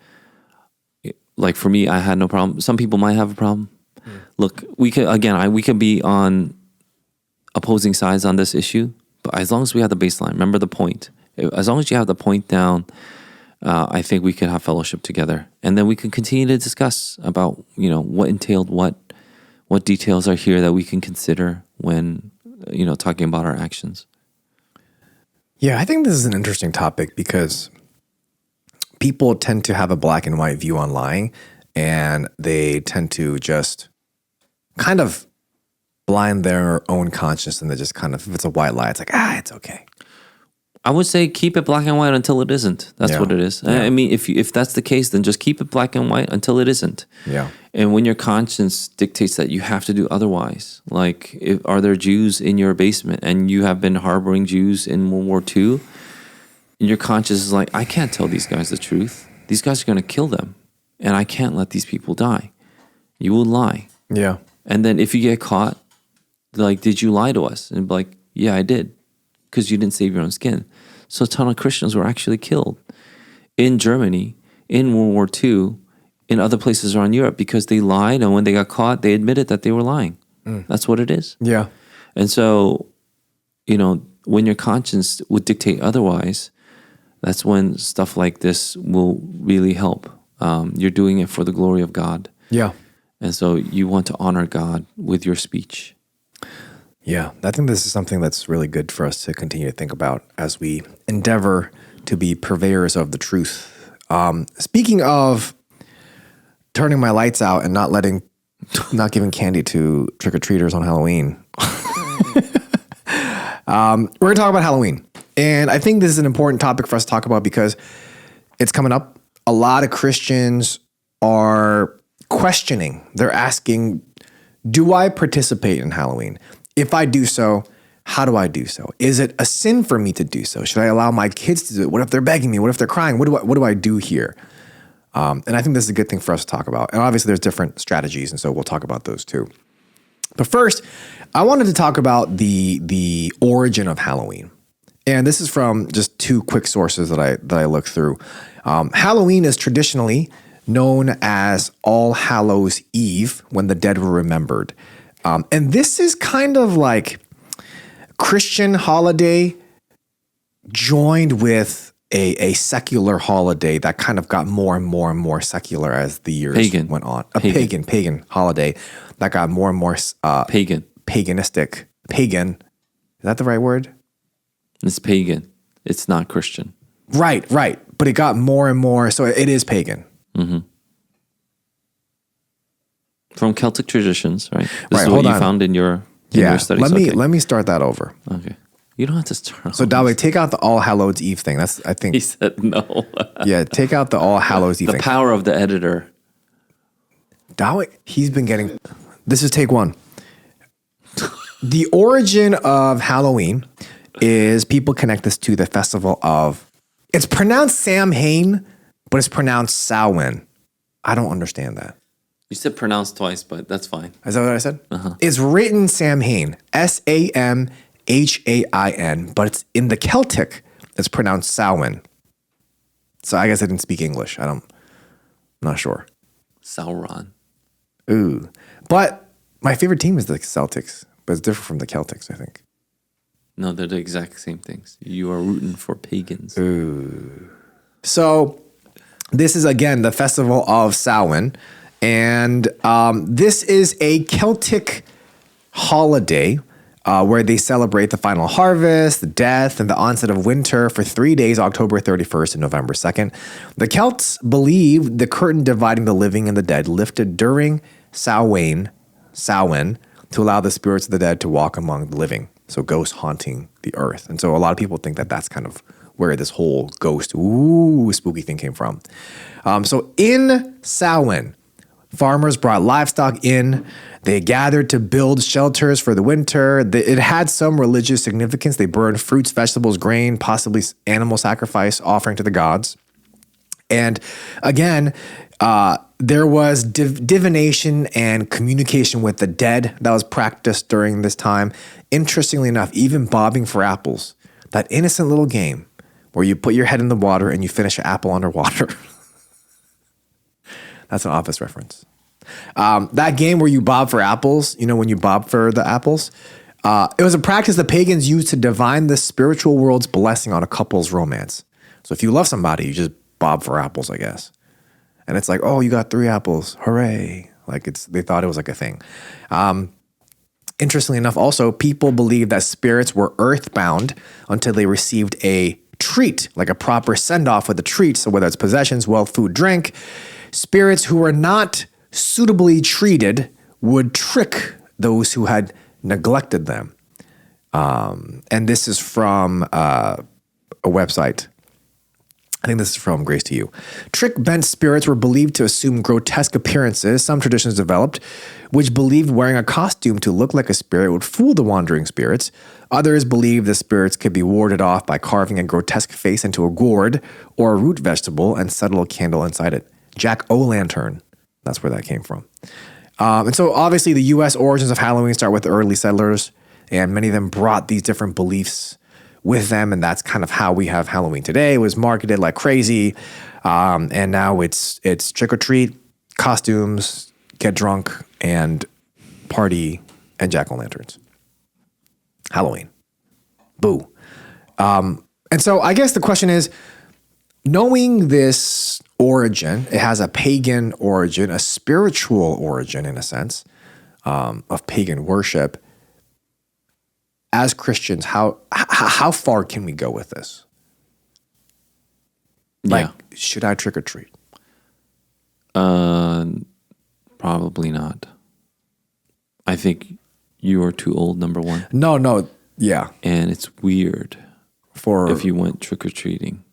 like for me, I had no problem. Some people might have a problem. Look, we could be on opposing sides on this issue, but as long as we have the baseline, remember the point. As long as you have the point down, I think we could have fellowship together, and then we can continue to discuss about what entailed what details are here that we can consider when talking about our actions. Yeah, I think this is an interesting topic because people tend to have a black and white view on lying, and they tend to just kind of blind their own conscience, and they just kind of, if it's a white lie, it's like, it's okay. I would say keep it black and white until it isn't. That's what it is. Yeah. I mean, if that's the case, then just keep it black and white until it isn't. Yeah. And when your conscience dictates that you have to do otherwise, like are there Jews in your basement and you have been harboring Jews in World War II, and your conscience is like, I can't tell these guys the truth. These guys are going to kill them, and I can't let these people die. You will lie. Yeah. And then if you get caught, like, did you lie to us? And be like, yeah, I did, because you didn't save your own skin. So a ton of Christians were actually killed in Germany, in World War II, in other places around Europe because they lied, and when they got caught, they admitted that they were lying. That's what it is. Yeah. And so, when your conscience would dictate otherwise, that's when stuff like this will really help. You're doing it for the glory of God. Yeah. And so you want to honor God with your speech. Yeah. I think this is something that's really good for us to continue to think about as we endeavor to be purveyors of the truth. Speaking of turning my lights out and not giving candy to trick-or-treaters on Halloween. We're going to talk about Halloween. And I think this is an important topic for us to talk about because it's coming up. A lot of Christians are questioning. They're asking, do I participate in Halloween? If I do so, how do I do so? Is it a sin for me to do so? Should I allow my kids to do it? What if they're begging me? What if they're crying? What do I do here? And I think this is a good thing for us to talk about. And obviously there's different strategies, and so we'll talk about those too. But first, I wanted to talk about the origin of Halloween. And this is from just two quick sources that I looked through. Halloween is traditionally known as All Hallows Eve, when the dead were remembered. And this is kind of like Christian holiday joined with a secular holiday that kind of got more and more and more secular as the years went on. A pagan holiday that got more and more paganistic. Pagan. Is that the right word? It's pagan. It's not Christian. Right. But it got more and more. So it is pagan. Mm-hmm. From Celtic traditions, right? This Right, is what you found in your studies. Let me start that over. Okay. You don't have to start. So Dawe, take out the All Hallows Eve thing. That's, I think. He said no. Yeah, take out the All Hallows Eve The thing. power of the editor. Dawe, he's been getting. This is take one. The origin of Halloween is people connect this to the festival of. It's pronounced Samhain, but it's pronounced Samhain. I don't understand that. You said pronounced twice, but that's fine. Is that what I said? It's written Samhain, Samhain, but it's in the Celtic. It's pronounced Samhain. So I guess I didn't speak English. I'm not sure. Sauron. Ooh, but my favorite team is the Celtics, but it's different from the Celtics, I think. No, they're the exact same things. You are rooting for pagans. Ooh. So this is again the festival of Samhain. And this is a Celtic holiday where they celebrate the final harvest, the death, and the onset of winter for 3 days, October 31st and November 2nd. The Celts believe the curtain dividing the living and the dead lifted during Samhain, to allow the spirits of the dead to walk among the living. So ghosts haunting the earth. And so a lot of people think that that's kind of where this whole ghost, spooky thing came from. So in Samhain, farmers brought livestock in. They gathered to build shelters for the winter. It had some religious significance. They burned fruits, vegetables, grain, possibly animal sacrifice offering to the gods. And again, there was divination and communication with the dead that was practiced during this time. Interestingly enough, even bobbing for apples, that innocent little game where you put your head in the water and you finish an apple underwater. That's an Office reference. That game where you bob for apples, when you bob for the apples, it was a practice the pagans used to divine the spiritual world's blessing on a couple's romance. So if you love somebody, you just bob for apples, I guess. And it's like, oh, you got 3 apples. Hooray. They thought it was like a thing. Interestingly enough, also, people believed that spirits were earthbound until they received a treat, like a proper send-off with a treat. So whether it's possessions, wealth, food, drink, spirits who were not suitably treated would trick those who had neglected them. And this is from a website. I think this is from Grace to You. Trick-bent spirits were believed to assume grotesque appearances. Some traditions developed, which believed wearing a costume to look like a spirit would fool the wandering spirits. Others believed the spirits could be warded off by carving a grotesque face into a gourd or a root vegetable and settle a candle inside it. Jack-o'-lantern. That's where that came from. And so obviously the U.S. origins of Halloween start with the early settlers, and many of them brought these different beliefs with them, and that's kind of how we have Halloween today. It was marketed like crazy, and now it's trick or treat, costumes, get drunk, and party, and jack-o'-lanterns. Halloween. Boo. And so I guess the question is, knowing this origin, it has a pagan origin, a spiritual origin in a sense, of pagan worship. As Christians, how far can we go with this? Like, should I trick or treat? Probably not. I think you are too old, number one. No, yeah. And it's weird For if you went trick or treating.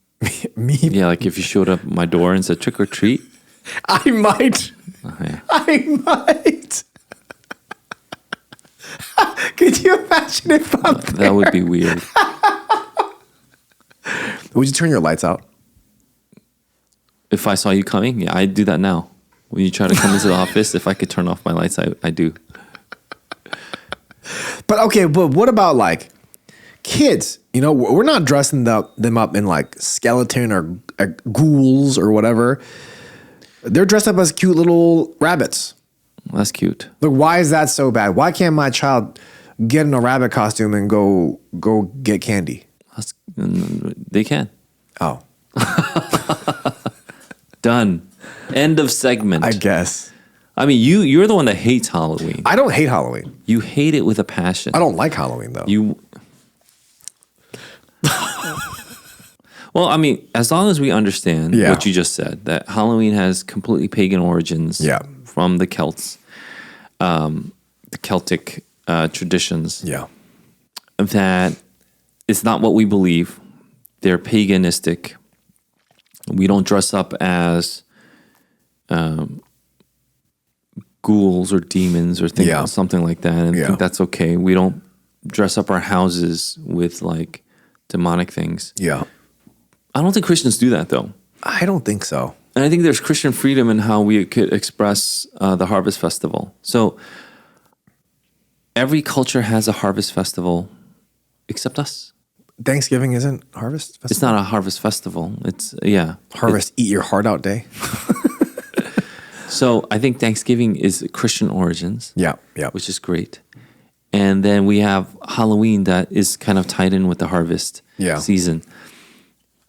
me, Yeah, like if you showed up at my door and said trick or treat. I might. Okay. I might. Could you imagine if I'm That would be weird. Would you turn your lights out? If I saw you coming, yeah, I'd do that now. When you try to come into the office, if I could turn off my lights, I do. But okay, but what about like kids? You know, we're not dressing them up in like skeleton or ghouls or whatever. They're dressed up as cute little rabbits. That's cute. Look, why is that so bad? Why can't my child get in a rabbit costume and go get candy? They can. Oh, Done. End of segment. I guess. I mean, you're the one that hates Halloween. I don't hate Halloween. You hate it with a passion. I don't like Halloween though. Well, I mean, as long as we understand Yeah. what you just said, that Halloween has completely pagan origins Yeah. from the Celts, the Celtic traditions, Yeah. that it's not what we believe. They're paganistic. We don't dress up as ghouls or demons or things, Yeah. something like that, and Yeah. think that's okay. We don't dress up our houses with like demonic things. Yeah. I don't think Christians do that though. I don't think so. And I think there's Christian freedom in how we could express the Harvest Festival. So every culture has a Harvest Festival except us. Thanksgiving isn't Harvest Festival? It's not a Harvest Festival. It's, yeah. Harvest Eat Your Heart Out Day. So I think Thanksgiving is Christian origins, Yeah. Yeah. which is great. And then we have Halloween that is kind of tied in with the harvest Yeah. season.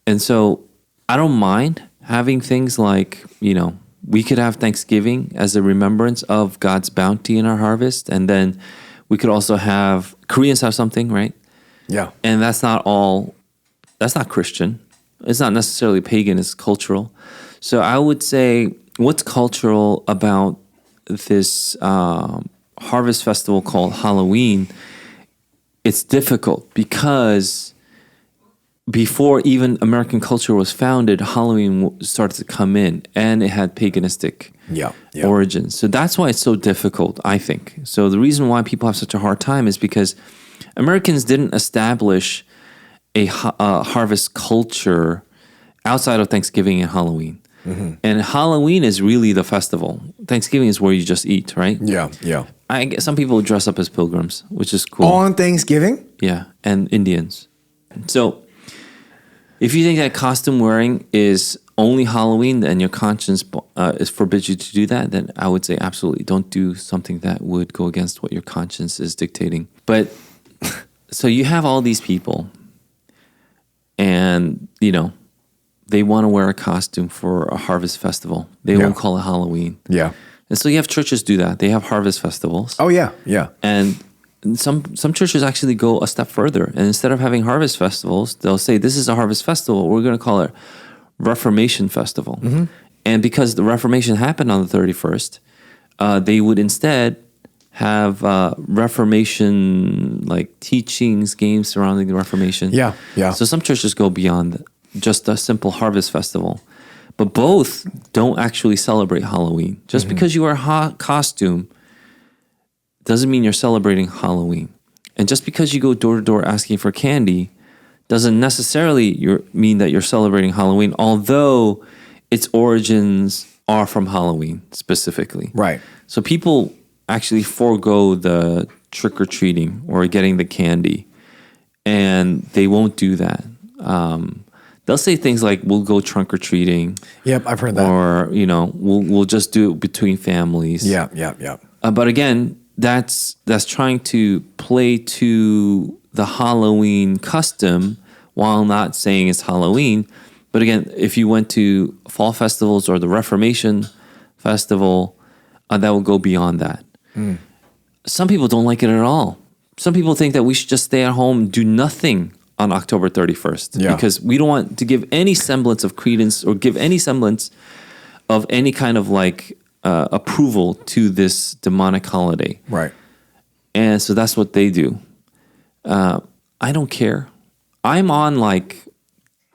And so I don't mind having things like, you know, we could have Thanksgiving as a remembrance of God's bounty in our harvest. And then we could also have, Koreans have something, right? Yeah. And that's not Christian. It's not necessarily pagan, it's cultural. So I would say, what's cultural about this harvest festival called Halloween? It's difficult because before even American culture was founded, Halloween started to come in, and it had paganistic Yeah. Yeah. origins. So that's why it's so difficult, I think. So the reason why people have such a hard time is because Americans didn't establish a harvest culture outside of Thanksgiving and Halloween. Mm-hmm. And Halloween is really the festival. Thanksgiving is where you just eat, right? Yeah. Yeah. I guess some people dress up as pilgrims, which is cool. On Thanksgiving? Yeah, and Indians. So if you think that costume wearing is only Halloween and your conscience is forbids you to do that, then I would say absolutely don't do something that would go against what your conscience is dictating. But so you have all these people, and you know they want to wear a costume for a harvest festival. They won't call it Halloween. Yeah. And so you have churches do that. They have harvest festivals. Oh, yeah. Yeah. And some churches actually go a step further. And instead of having harvest festivals, they'll say, this is a harvest festival. We're going to call it Reformation Festival. Mm-hmm. And because the Reformation happened on the 31st, they would instead have Reformation like teachings, games surrounding the Reformation. Yeah. Yeah. So some churches go beyond just a simple harvest festival. But both don't actually celebrate Halloween. Just because you wear a costume doesn't mean you're celebrating Halloween. And just because you go door to door asking for candy doesn't necessarily mean that you're celebrating Halloween, although its origins are from Halloween specifically. Right. So people actually forego the trick-or-treating or getting the candy, and they won't do that. They'll say things like, we'll go trunk-or-treating. Yep. I've heard that. Or, you know, we'll just do it between families. Yeah. Yeah. Yeah. But again, that's trying to play to the Halloween custom while not saying it's Halloween, But again, if you went to fall festivals or the Reformation Festival, that will go beyond that. Some people don't like it at all. Some people think that we should just stay at home, do nothing on October 31st because we don't want to give any semblance of credence or give any semblance of any kind of like approval to this demonic holiday. Right. And so that's what they do. I don't care. I'm on like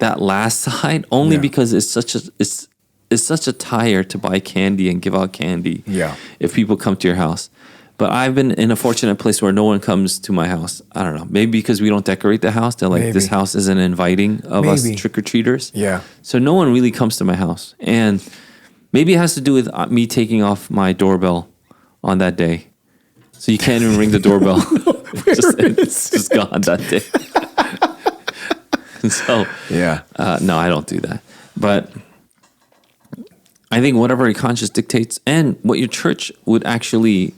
that last side only because it's such a tire to buy candy and give out candy. Yeah. If people come to your house. But I've been in a fortunate place where no one comes to my house. I don't know. Maybe because we don't decorate the house. They're like, this house isn't inviting of us trick-or-treaters. Yeah. So no one really comes to my house. And maybe it has to do with me taking off my doorbell on that day. So you can't even ring the doorbell. It's just gone that day. So, no, I don't do that. But I think whatever your conscience dictates and what your church would actually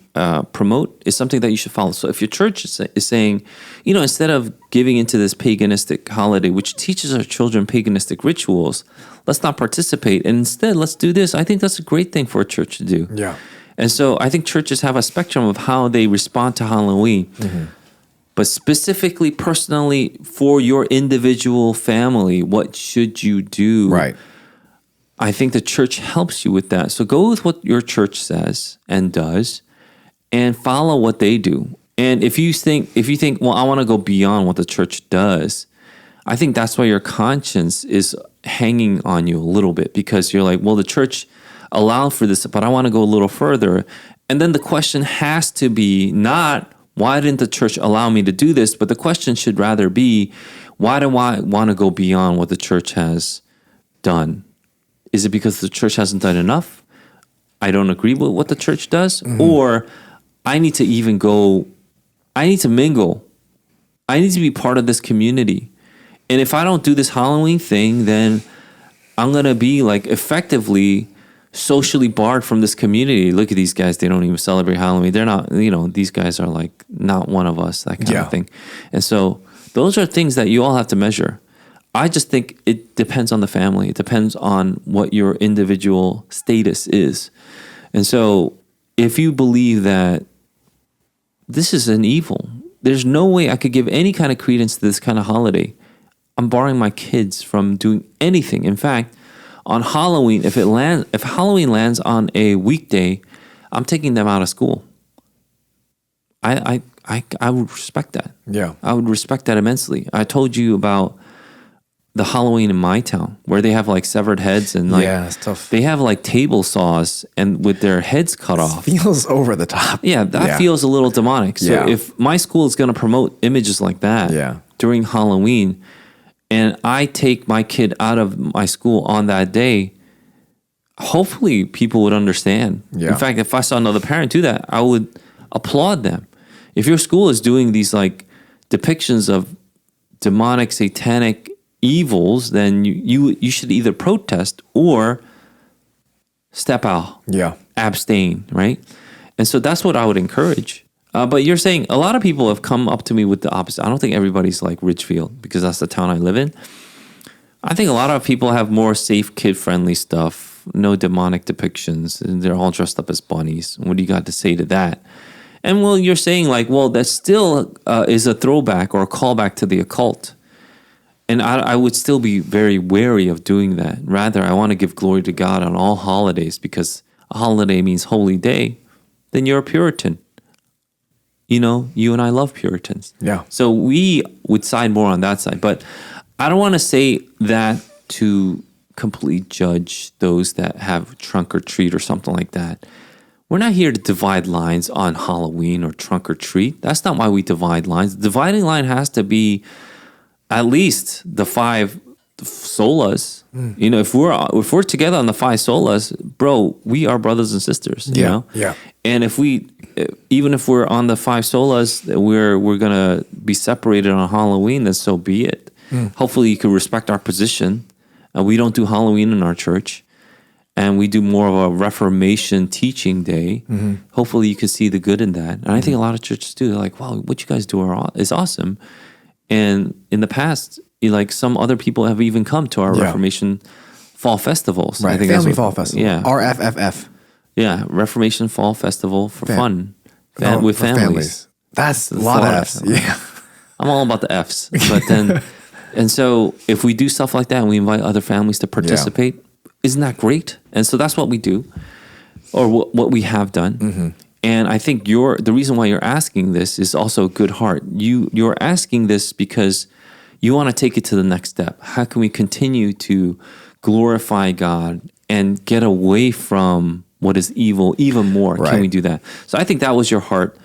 promote is something that you should follow. So if your church is saying, instead of giving into this paganistic holiday, which teaches our children paganistic rituals, let's not participate. And instead, let's do this. I think that's a great thing for a church to do. Yeah. And so I think churches have a spectrum of how they respond to Halloween. Mm-hmm. But specifically, personally, for your individual family, what should you do? Right. I think the church helps you with that. So go with what your church says and does and follow what they do. And if you think, well, I want to go beyond what the church does, I think that's why your conscience is hanging on you a little bit because you're like, well, the church allowed for this, but I want to go a little further. And then the question has to be not, why didn't the church allow me to do this? But the question should rather be, why do I want to go beyond what the church has done? Is it because the church hasn't done enough? I don't agree with what the church does? Mm-hmm. Or I need to mingle. I need to be part of this community. And if I don't do this Halloween thing, then I'm going to be like effectively socially barred from this community. Look at these guys. They don't even celebrate Halloween. They're not, these guys are like not one of us, that kind of thing. And so those are things that you all have to measure. I just think it depends on the family. It depends on what your individual status is. And so if you believe that this is an evil, there's no way I could give any kind of credence to this kind of holiday. I'm barring my kids from doing anything. In fact, on Halloween, if Halloween lands on a weekday, I'm taking them out of school. I would respect that. Yeah. I would respect that immensely. I told you about the Halloween in my town where they have like severed heads and like it's tough. They have like table saws and with their heads cut off. Feels over the top. Yeah, that feels a little demonic. So if my school is going to promote images like that during Halloween and I take my kid out of my school on that day, hopefully people would understand. Yeah. In fact, if I saw another parent do that, I would applaud them. If your school is doing these like depictions of demonic, satanic evils, then you should either protest or step out. Yeah. Abstain, right? And so that's what I would encourage. But you're saying a lot of people have come up to me with the opposite. I don't think everybody's like Ridgefield because that's the town I live in. I think a lot of people have more safe, kid-friendly stuff, no demonic depictions, and they're all dressed up as bunnies. What do you got to say to that? And well, you're saying like, well, that still is a throwback or a callback to the occult. And I would still be very wary of doing that. Rather, I want to give glory to God on all holidays because a holiday means holy day. Then you're a Puritan. You and I love Puritans. Yeah. So we would side more on that side. But I don't want to say that to completely judge those that have trunk or treat or something like that. We're not here to divide lines on Halloween or trunk or treat. That's not why we divide lines. The dividing line has to be at least the 5 solas. If we're together on the 5 solas, bro, we are brothers and sisters. You know? Yeah. And even if we're on the 5 solas, we're gonna be separated on Halloween, then so be it. Hopefully, you can respect our position. We don't do Halloween in our church, and we do more of a Reformation teaching day. Mm-hmm. Hopefully, you can see the good in that. And I think a lot of churches do. They're like, "Wow, what you guys do is awesome." And in the past, like some other people have even come to our Yeah. Reformation Fall Festivals. Right. I think that's Family what- Fall Festival. Yeah. RFFF. Yeah. Reformation Fall Festival for fun. With for families. That's a lot of Florida. F's. Yeah. I'm all about the F's. But then, and so if we do stuff like that and we invite other families to participate, isn't that great? And so that's what we do, or what we have done. Mm-hmm. And I think the reason why you're asking this is also a good heart. You're asking this because you want to take it to the next step. How can we continue to glorify God and get away from what is evil even more? Right. Can we do that? So I think that was your heart.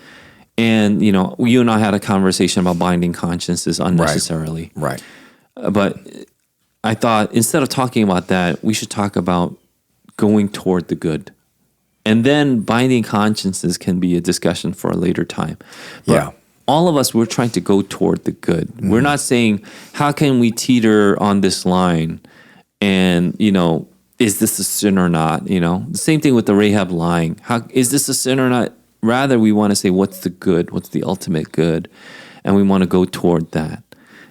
And, you and I had a conversation about binding consciences unnecessarily. Right. But I thought instead of talking about that, we should talk about going toward the good. And then binding consciences can be a discussion for a later time. But Yeah. all of us, we're trying to go toward the good. We're not saying, how can we teeter on this line? And, is this a sin or not? The same thing with the Rahab lying. Is this a sin or not? Rather, we want to say, what's the good? What's the ultimate good? And we want to go toward that.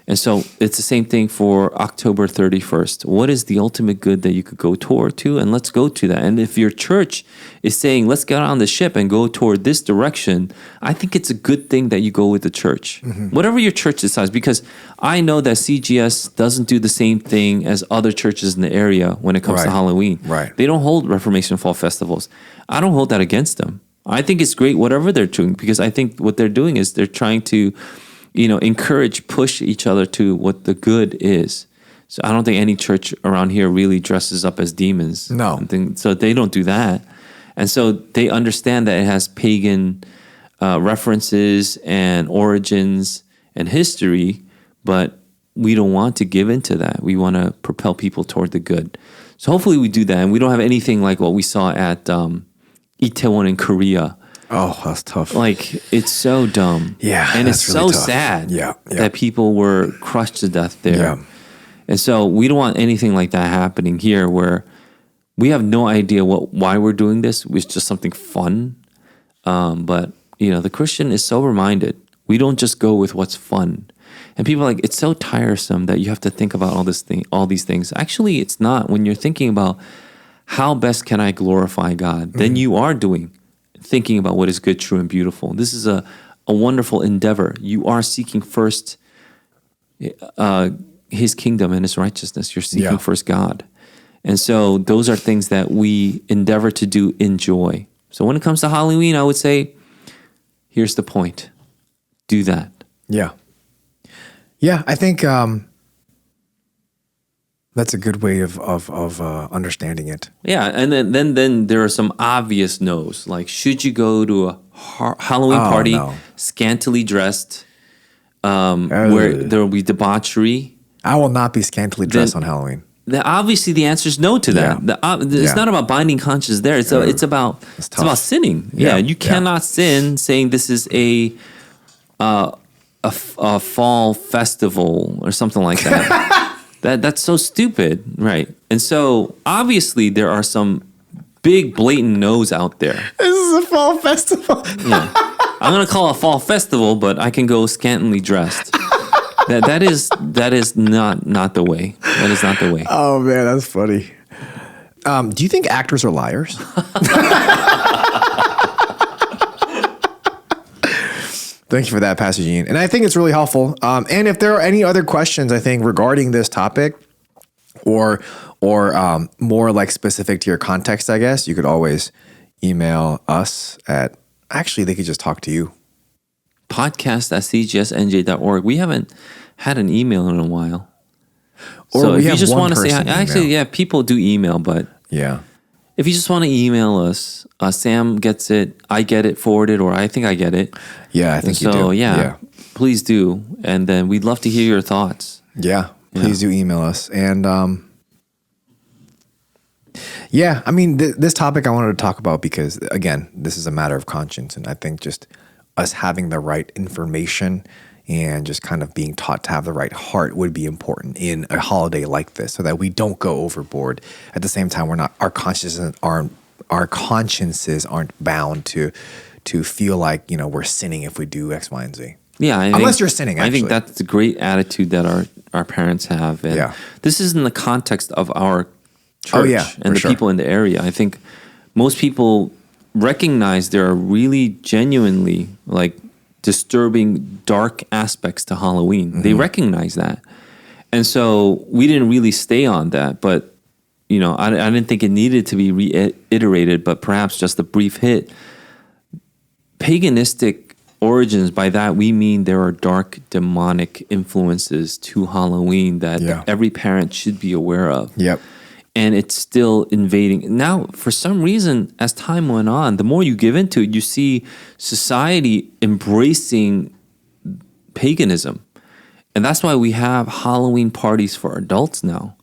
And so it's the same thing for October 31st. What is the ultimate good that you could go toward to? And let's go to that. And if your church is saying, let's get on the ship and go toward this direction, I think it's a good thing that you go with the church. Whatever your church decides, because I know that CGS doesn't do the same thing as other churches in the area when it comes to Right. Halloween. Right. They don't hold Reformation Fall Festivals. I don't hold that against them. I think it's great whatever they're doing, because I think what they're doing is they're trying to encourage, push each other to what the good is. So I don't think any church around here really dresses up as demons. No. So they don't do that. And so they understand that it has pagan references and origins and history, but we don't want to give into that. We want to propel people toward the good. So hopefully we do that. And we don't have anything like what we saw at Itaewon in Korea. Oh, that's tough. Like, it's so dumb. Yeah, And it's that's really so tough. sad Yeah. that people were crushed to death there. Yeah. And so we don't want anything like that happening here, where we have no idea why we're doing this. It's just something fun. But, the Christian is sober-minded. We don't just go with what's fun. And people are like, it's so tiresome that you have to think about all these things. Actually, it's not. When you're thinking about how best can I glorify God, then you are thinking about what is good, true, and beautiful. This is a wonderful endeavor. You are seeking first His kingdom and His righteousness. You're seeking first God. And so those are things that we endeavor to do in joy. So when it comes to Halloween, I would say, here's the point. Do that. Yeah. Yeah, I think that's a good way of understanding it. Yeah, and then there are some obvious no's. Like, should you go to a Halloween party no. scantily dressed, where there will be debauchery? I will not be scantily dressed on Halloween. Obviously, the answer is no to that. Yeah. It's not about binding conscience there. It's about sinning. Yeah, you cannot sin saying this is a fall festival or something like that. That's so stupid, right? And so obviously there are some big blatant no's out there. This is a fall festival. Yeah. I'm gonna call it a fall festival, but I can go scantily dressed. That is not the way. That is not the way. Oh man, that's funny. Do you think actors are liars? Thank you for that, Pastor Gene. And I think it's really helpful. And if there are any other questions, I think, regarding this topic or more like specific to your context, I guess, you could always email us at, actually, they could just talk to you. Podcast@cgsnj.org. We haven't had an email in a while. Or so we if you have just one want to say, person actually, email. yeah, people do email, but Yeah. if you just want to email us, Sam gets it, I get it forwarded, or I think I get it. Yeah, I think you do. So, yeah, please do. And then we'd love to hear your thoughts. Yeah, please do email us. And yeah, I mean, this topic I wanted to talk about because, again, this is a matter of conscience. And I think just us having the right information and just kind of being taught to have the right heart would be important in a holiday like this so that we don't go overboard. At the same time, our consciences aren't bound to feel like, we're sinning if we do X, Y, and Z. Yeah, Unless you're sinning, I think actually. that's a great attitude that our parents have. And Yeah. this is in the context of our church Oh, yeah, and for the sure. people in the area. I think most people recognize there are really genuinely like disturbing, dark aspects to Halloween. They recognize that. And so we didn't really stay on that, but you know, I didn't think it needed to be reiterated, but perhaps just a brief hit. Paganistic origins, by that we mean there are dark demonic influences to Halloween that Yeah. every parent should be aware of. Yep. And it's still invading. Now, for some reason, as time went on, the more you give into it, you see society embracing paganism. And that's why we have Halloween parties for adults now.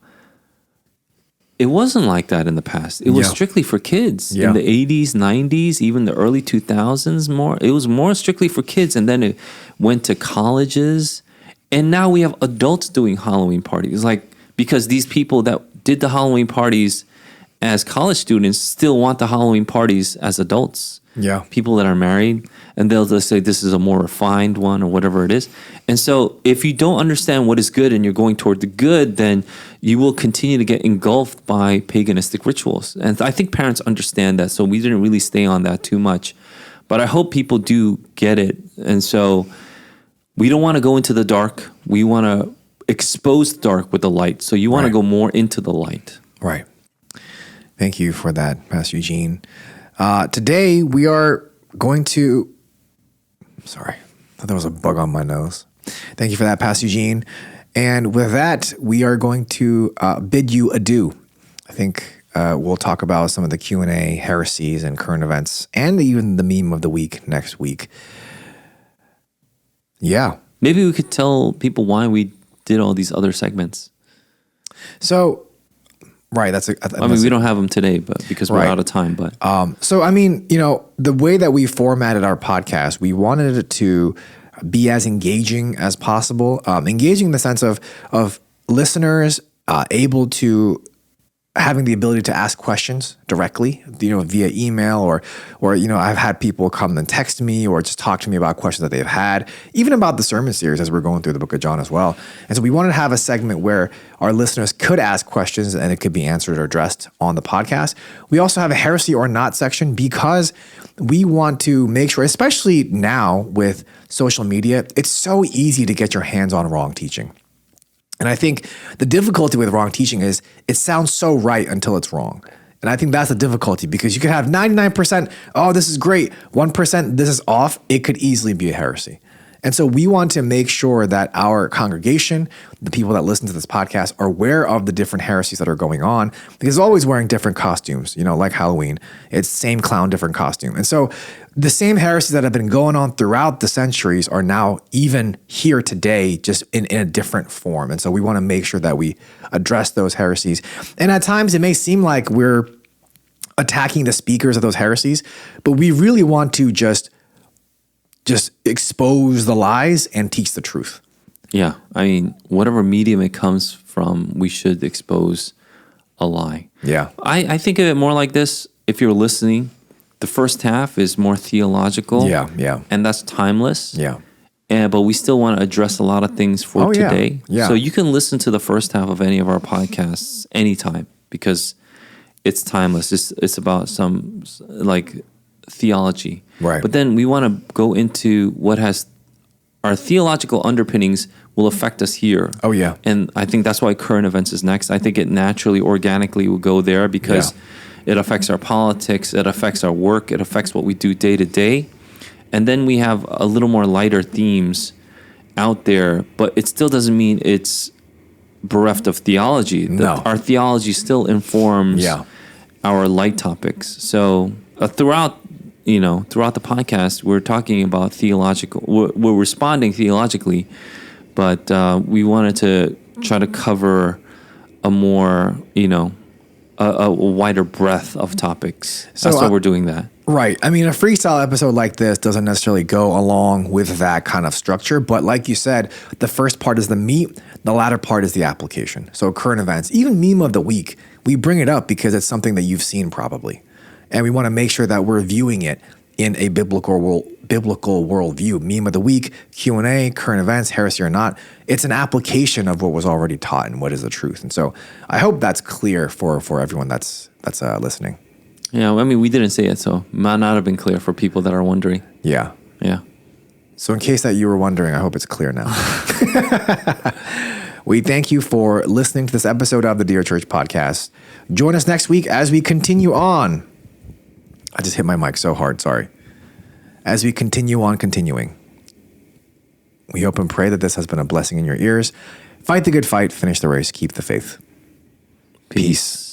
It wasn't like that in the past. It was Yeah. strictly for kids. Yeah. In the 80s, 90s, even the early 2000s, it was more strictly for kids. And then it went to colleges. And now we have adults doing Halloween parties. Like, because these people that did the Halloween parties as college students still want the Halloween parties as adults. Yeah. People that are married, and they'll just say this is a more refined one or whatever it is. And so if you don't understand what is good and you're going toward the good, then you will continue to get engulfed by paganistic rituals. And I think parents understand that, so we didn't really stay on that too much. But I hope people do get it. And so we don't want to go into the dark. We want to expose the dark with the light. So you want Right. to go more into the light. Right. Thank you for that, Pastor Eugene. Today we are going to. Sorry, I thought there was a bug on my nose. Thank you for that, Pastor Eugene. And with that, we are going to bid you adieu. I think we'll talk about some of the Q&A, heresies, and current events, and even the meme of the week next week. Yeah. Maybe we could tell people why we did all these other segments. So, right. I mean, we don't have them today, but because we're Right. out of time. But So, I mean, you know, the way that we formatted our podcast, we wanted it to be as engaging as possible. Engaging in the sense of listeners able to having the ability to ask questions directly, you know, via email or you know, I've had people come and text me or just talk to me about questions that they've had, even about the sermon series as we're going through the book of John as well. And so we wanted to have a segment where our listeners could ask questions and it could be answered or addressed on the podcast. We also have a heresy or not section because we want to make sure, especially now with social media, it's so easy to get your hands on wrong teaching. And I think the difficulty with wrong teaching is it sounds so right until it's wrong. And I think that's the difficulty because you could have 99%, oh, this is great, 1%, this is off. It could easily be a heresy. And so we want to make sure that our congregation, the people that listen to this podcast, are aware of the different heresies that are going on because always wearing different costumes, you know, like Halloween. It's same clown, different costume. And so the same heresies that have been going on throughout the centuries are now even here today, just in a different form. And so we want to make sure that we address those heresies. And at times it may seem like we're attacking the speakers of those heresies, but we really want to just expose the lies and teach the truth. yeah, I mean, whatever medium it comes from, we should expose a lie. Yeah. I think of it more like this. If you're listening, the first half is more theological. Yeah, yeah. And that's timeless. Yeah. But we still want to address a lot of things for Oh, yeah. today. Yeah. So you can listen to the first half of any of our podcasts anytime because it's timeless. It's about some like theology. Right. But then we want to go into what has our theological underpinnings will affect us here. Oh, yeah. And I think that's why current events is next. I think it naturally, organically will go there because it affects our politics, it affects our work, it affects what we do day to day. And then we have a little more lighter themes out there, but it still doesn't mean it's bereft of theology. No. Our theology still informs Yeah. our light topics. So throughout the podcast, we're talking about theological. We're responding theologically, but we wanted to try to cover a more, a wider breadth of topics. So That's why we're doing that. Right. I mean, a freestyle episode like this doesn't necessarily go along with that kind of structure. But like you said, the first part is the meat. The latter part is the application. So current events, even meme of the week, we bring it up because it's something that you've seen probably. And we want to make sure that we're viewing it in a biblical biblical worldview. Meme of the week, Q&A, current events, heresy or not. It's an application of what was already taught and what is the truth. And so I hope that's clear for everyone that's listening. Yeah, I mean, we didn't say it, so it might not have been clear for people that are wondering. Yeah. Yeah. So in case that you were wondering, I hope it's clear now. We thank you for listening to this episode of the Dear Church podcast. Join us next week as we continue on. I just hit my mic so hard, sorry. As we continue on continuing. We hope and pray that this has been a blessing in your ears. Fight the good fight, finish the race, keep the faith. Peace.